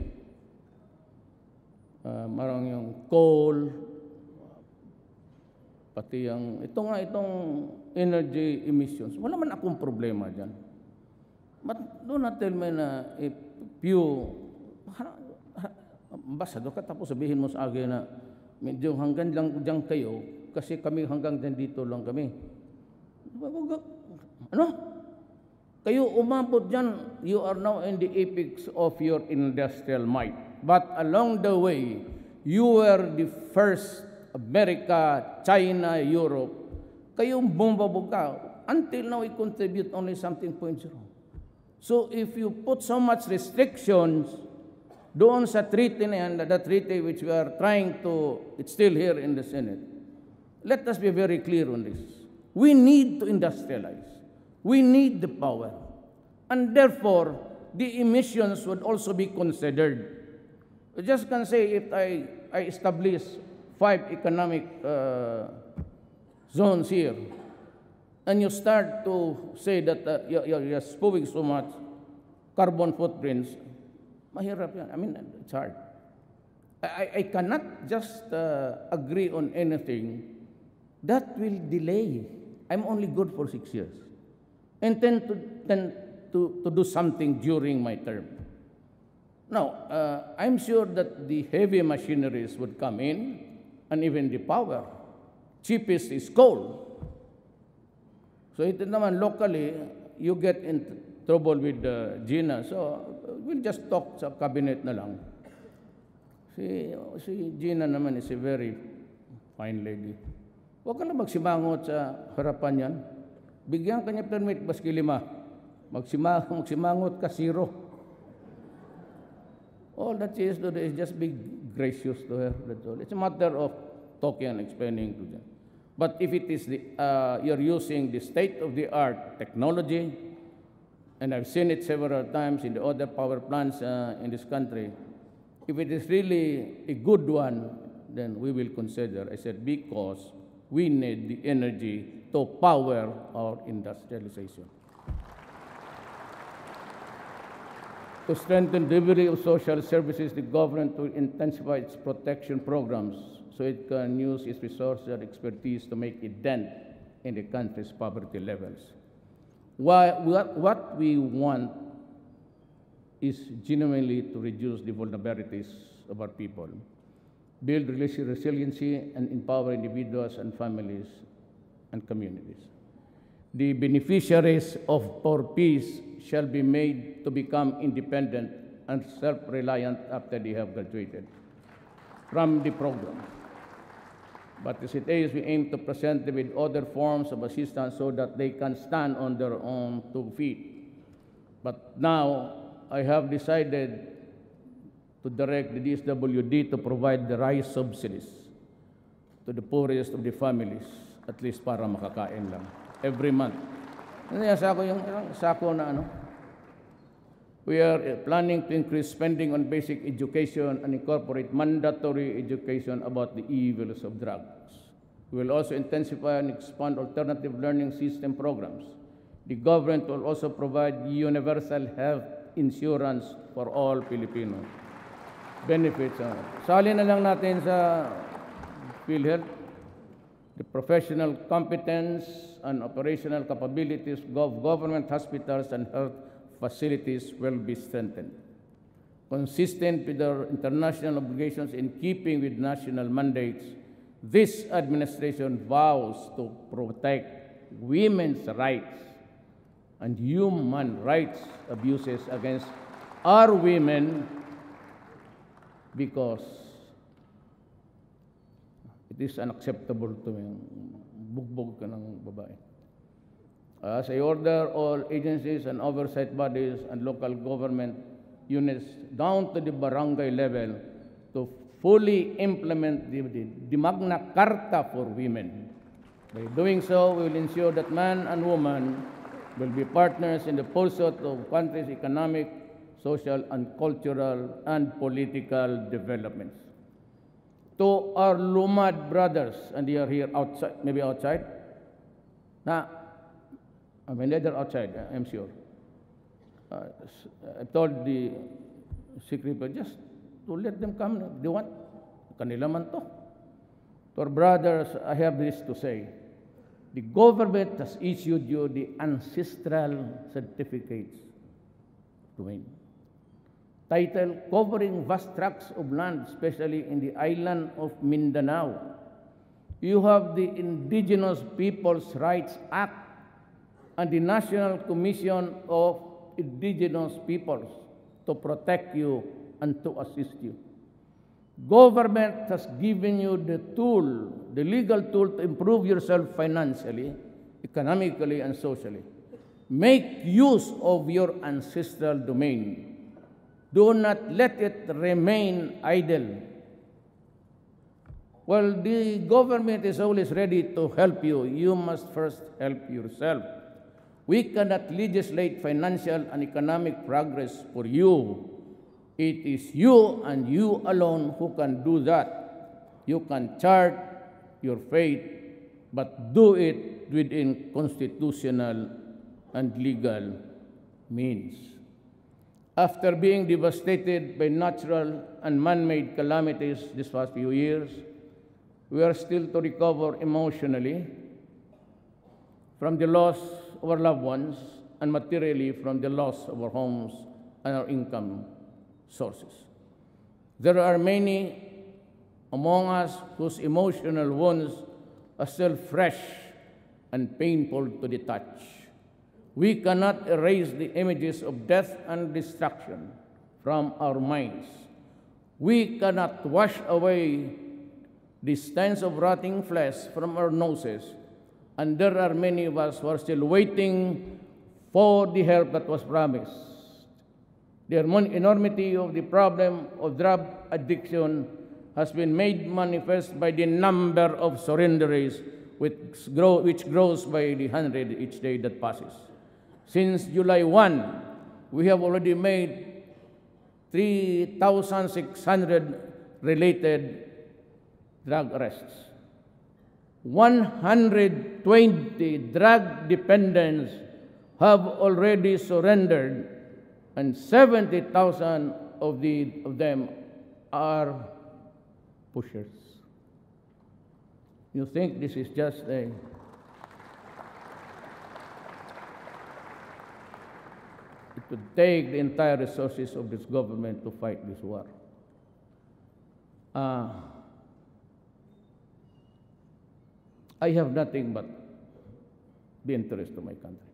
marang yung coal, pati itong energy emissions. Wala man akong problema dyan. But do not tell me na if you, ambassador ka tapos sabihin mo sa akin na medyo hanggang lang dyan kayo kasi kami hanggang dito lang kami. Ano? Kayo umabot dyan, you are now in the apex of your industrial might. But along the way, you were the first, America, China, Europe, kayong bumbabog ka. Until now, we contribute only something 0.0. So if you put so much restrictions doon sa treaty na yan, the treaty which we are trying to, it's still here in the Senate, let us be very clear on this. We need to industrialize. We need the power. And therefore, the emissions would also be considered. I just can say if I establish 5 economic zones here, and you start to say that you're spewing so much carbon footprints, mahirap yan. I mean, it's hard. I cannot just agree on anything that will delay. I'm only good for 6 years. And tend to do something during my term. Now, I'm sure that the heavy machineries would come in, and even the power. Cheapest is coal. So ito naman locally, you get in trouble with Gina. So we'll just talk sa cabinet na lang. Si Gina naman is a very fine lady. Huwag ka na magsimangot sa harapan yan. Bigyan ka niya permit, baski 5. Magsimangot ka 0. All that she is to do is just be gracious to her. That's all. It's a matter of talking and explaining to them. But if it is you're using the state-of-the-art technology, and I've seen it several times in the other power plants in this country, if it is really a good one, then we will consider. I said because we need the energy to power our industrialization. To strengthen delivery of social services, the government will intensify its protection programs so it can use its resources and expertise to make a dent in the country's poverty levels. What we want is genuinely to reduce the vulnerabilities of our people, build resiliency, and empower individuals and families and communities. The beneficiaries of Power Peace shall be made to become independent and self-reliant after they have graduated from the program. But as it is, we aim to present them with other forms of assistance so that they can stand on their own 2 feet. But now, I have decided to direct the DSWD to provide the rice subsidies to the poorest of the families, at least para makakain lang, every month. We are planning to increase spending on basic education and incorporate mandatory education about the evils of drugs. We will also intensify and expand alternative learning system programs. The government will also provide universal health insurance for all Filipinos. Benefits. Sali na lang natin sa PhilHealth. The professional competence and operational capabilities of government hospitals and health facilities will be strengthened. Consistent with our international obligations in keeping with national mandates, this administration vows to protect women's rights and human rights abuses against our women because it is unacceptable to me. Bugbog ka ng babae. As I order all agencies and oversight bodies and local government units down to the barangay level to fully implement the Magna Carta for women By doing so, we will ensure that man and woman will be partners in the pursuit of country's economic, social, and cultural and political developments. To our Lumad brothers, and they are here outside, maybe outside. Now, I mean, they're outside, I'm sure. I told the secretary just to let them come if they want. Kanila man to. To our brothers, I have this to say. The government has issued you the ancestral certificates domain. Title covering vast tracts of land, especially in the island of Mindanao. You have the Indigenous Peoples' Rights Act and the National Commission of Indigenous Peoples to protect you and to assist you. Government has given you the tool, the legal tool to improve yourself financially, economically, and socially. Make use of your ancestral domain. Do not let it remain idle. Well, the government is always ready to help you. You must first help yourself. We cannot legislate financial and economic progress for you. It is you and you alone who can do that. You can chart your fate, but do it within constitutional and legal means. After being devastated by natural and man-made calamities these past few years, we are still to recover emotionally from the loss of our loved ones and materially from the loss of our homes and our income sources. There are many among us whose emotional wounds are still fresh and painful to the touch. We cannot erase the images of death and destruction from our minds. We cannot wash away the stench of rotting flesh from our noses, and there are many of us who are still waiting for the help that was promised. The enormity of the problem of drug addiction has been made manifest by the number of surrenderies which grows by the hundred each day that passes. Since July 1, we have already made 3,600 related drug arrests. 120 drug dependents have already surrendered, and 70,000 of them are pushers. You think this is just a... It would take the entire resources of this government to fight this war. I have nothing but the interest of my country.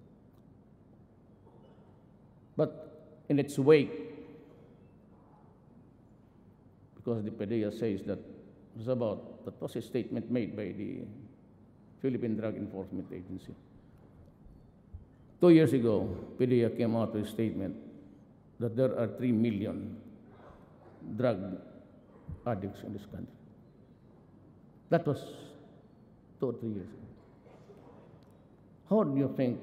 But in its wake, because the PDEA says that was a statement made by the Philippine Drug Enforcement Agency. 2 years ago, PDEA came out with a statement that there are 3 million drug addicts in this country. That was 2 or 3 years ago. How do you think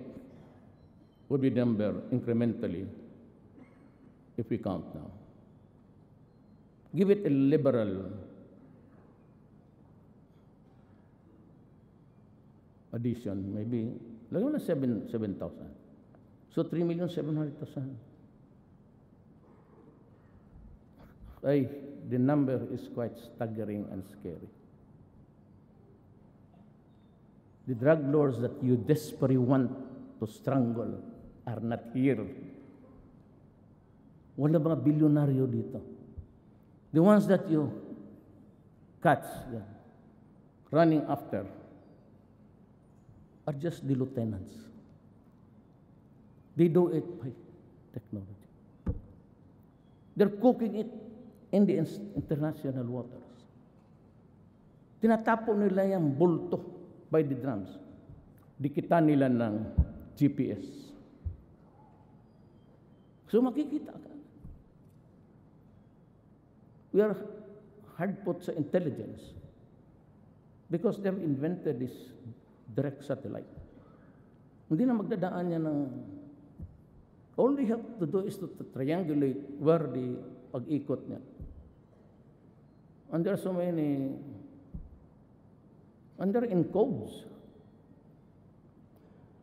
would be the number incrementally if we count now? Give it a liberal addition, maybe, like 7,000. So 3,700,000. The number is quite staggering and scary. The drug lords that you desperately want to strangle are not here. Wala mga bilyonaryo dito. The ones that you catch running after are just the lieutenants. They do it by technology. They're cooking it in the international waters. Tinatapon nila yung bulto by the drums. Dikitan nila ng GPS. So makikita ka. We are hard put sa intelligence because they've invented this direct satellite. Hindi na magdadaan yan ng... All they have to do is to triangulate where the pag-ikot niya. And there are so many... And they're in codes.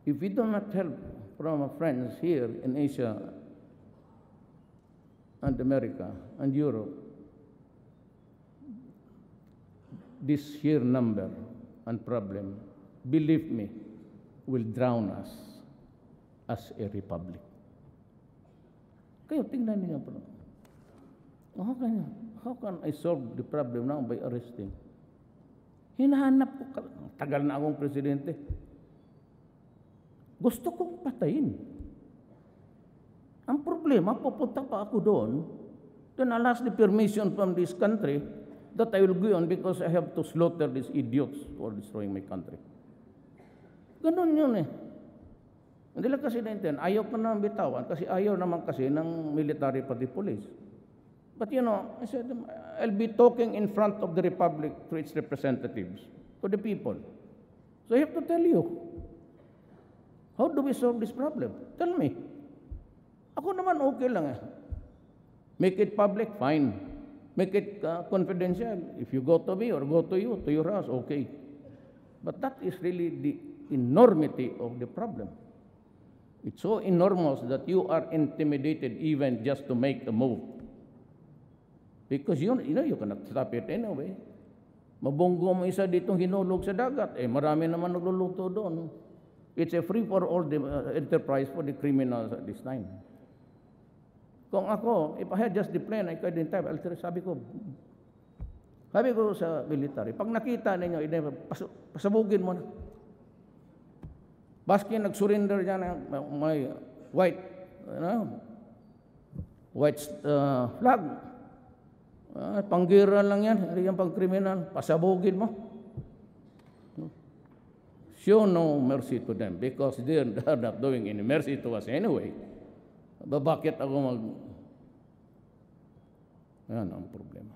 If we do not help from our friends here in Asia and America and Europe, this sheer number and problem, believe me, will drown us as a republic. Kayo, tingnan niyo po. How can I solve the problem now by arresting? Hinahanap ko, tagal na akong presidente. Gusto kong patayin. Ang problema, pupunta pa ako doon, then I'll ask the permission from this country that I will go on because I have to slaughter these idiots who are destroying my country. Ganon yun eh. Hindi lang kasi naintindihan, ayaw pa naman bitawan kasi ayaw naman kasi ng military pati police. But you know, I said, I'll be talking in front of the Republic to its representatives, to the people. So I have to tell you, how do we solve this problem? Tell me. Ako naman okay lang eh. Make it public, fine. Make it confidential. If you go to me or go to you, to your house, okay. But that is really the enormity of the problem. It's so enormous that you are intimidated even just to make a move. Because you know you cannot stop it anyway. Mabunggo mo isa ditong hinulog sa dagat, eh marami naman nagluluto doon. It's a free-for-all enterprise for the criminals at this time. Kung ako, if I had just the plan, I couldn't type. Sabi ko sa military, pag nakita ninyo, pasabugin mo na. Baski nag-surrender dyan may white flag. Panggira lang yan, hindi yan pang-kriminal. Pasabugin mo. Show no mercy to them because they are not doing any mercy to us anyway. Bakit ako Yan ang problema.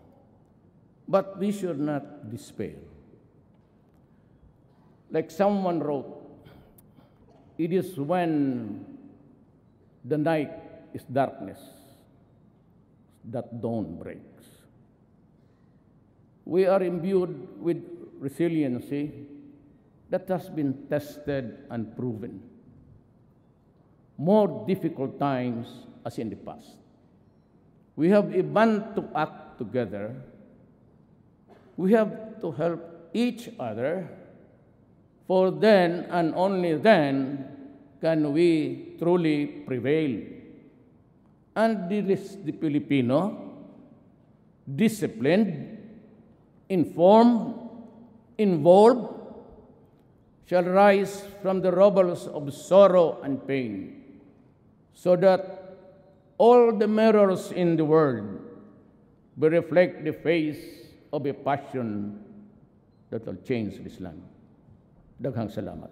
But we should not despair. Like someone wrote, it is when the night is darkness that dawn breaks. We are imbued with resiliency that has been tested and proven. More difficult times as in the past. We have a band to act together. We have to help each other, for then and only then can we truly prevail. And the Filipino, disciplined, informed, involved, shall rise from the rubbles of sorrow and pain, so that all the mirrors in the world will reflect the face of a passion that will change this land. Daghang salamat.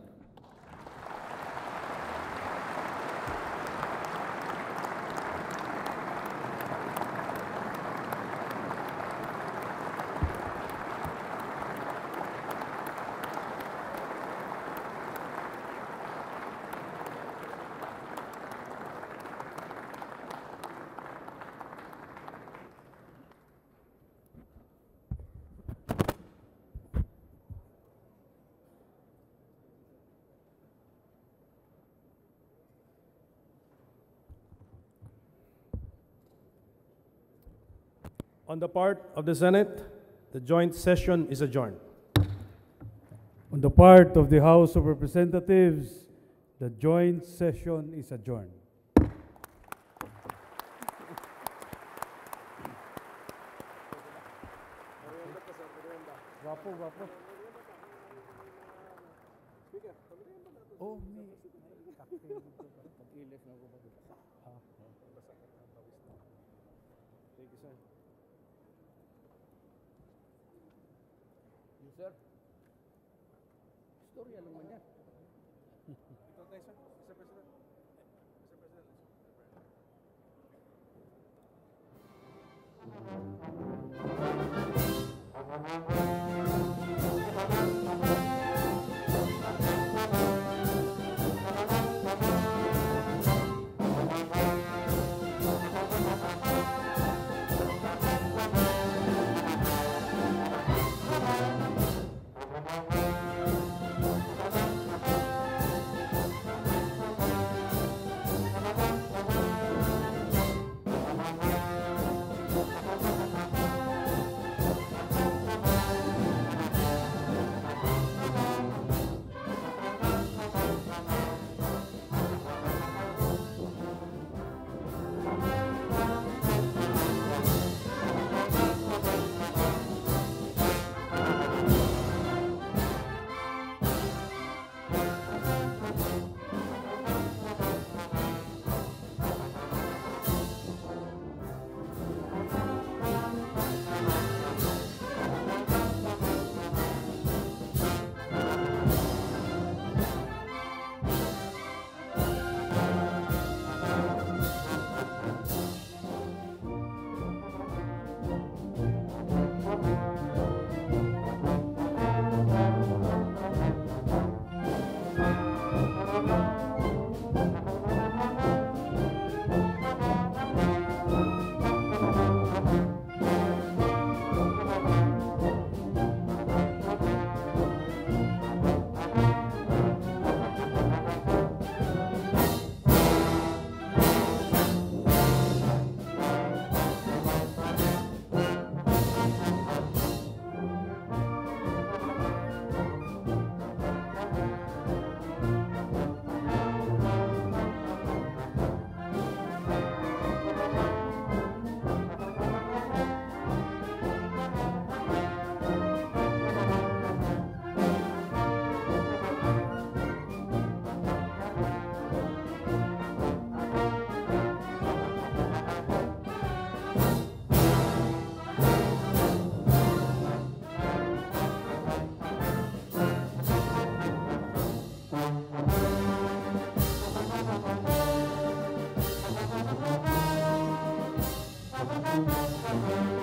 On the part of the Senate, the joint session is adjourned. On the part of the House of Representatives, the joint session is adjourned. Oh, thank you, sir. Sir, storya naman yan. Ito tayo, sir. Mr. President. Mr. President. Thank you.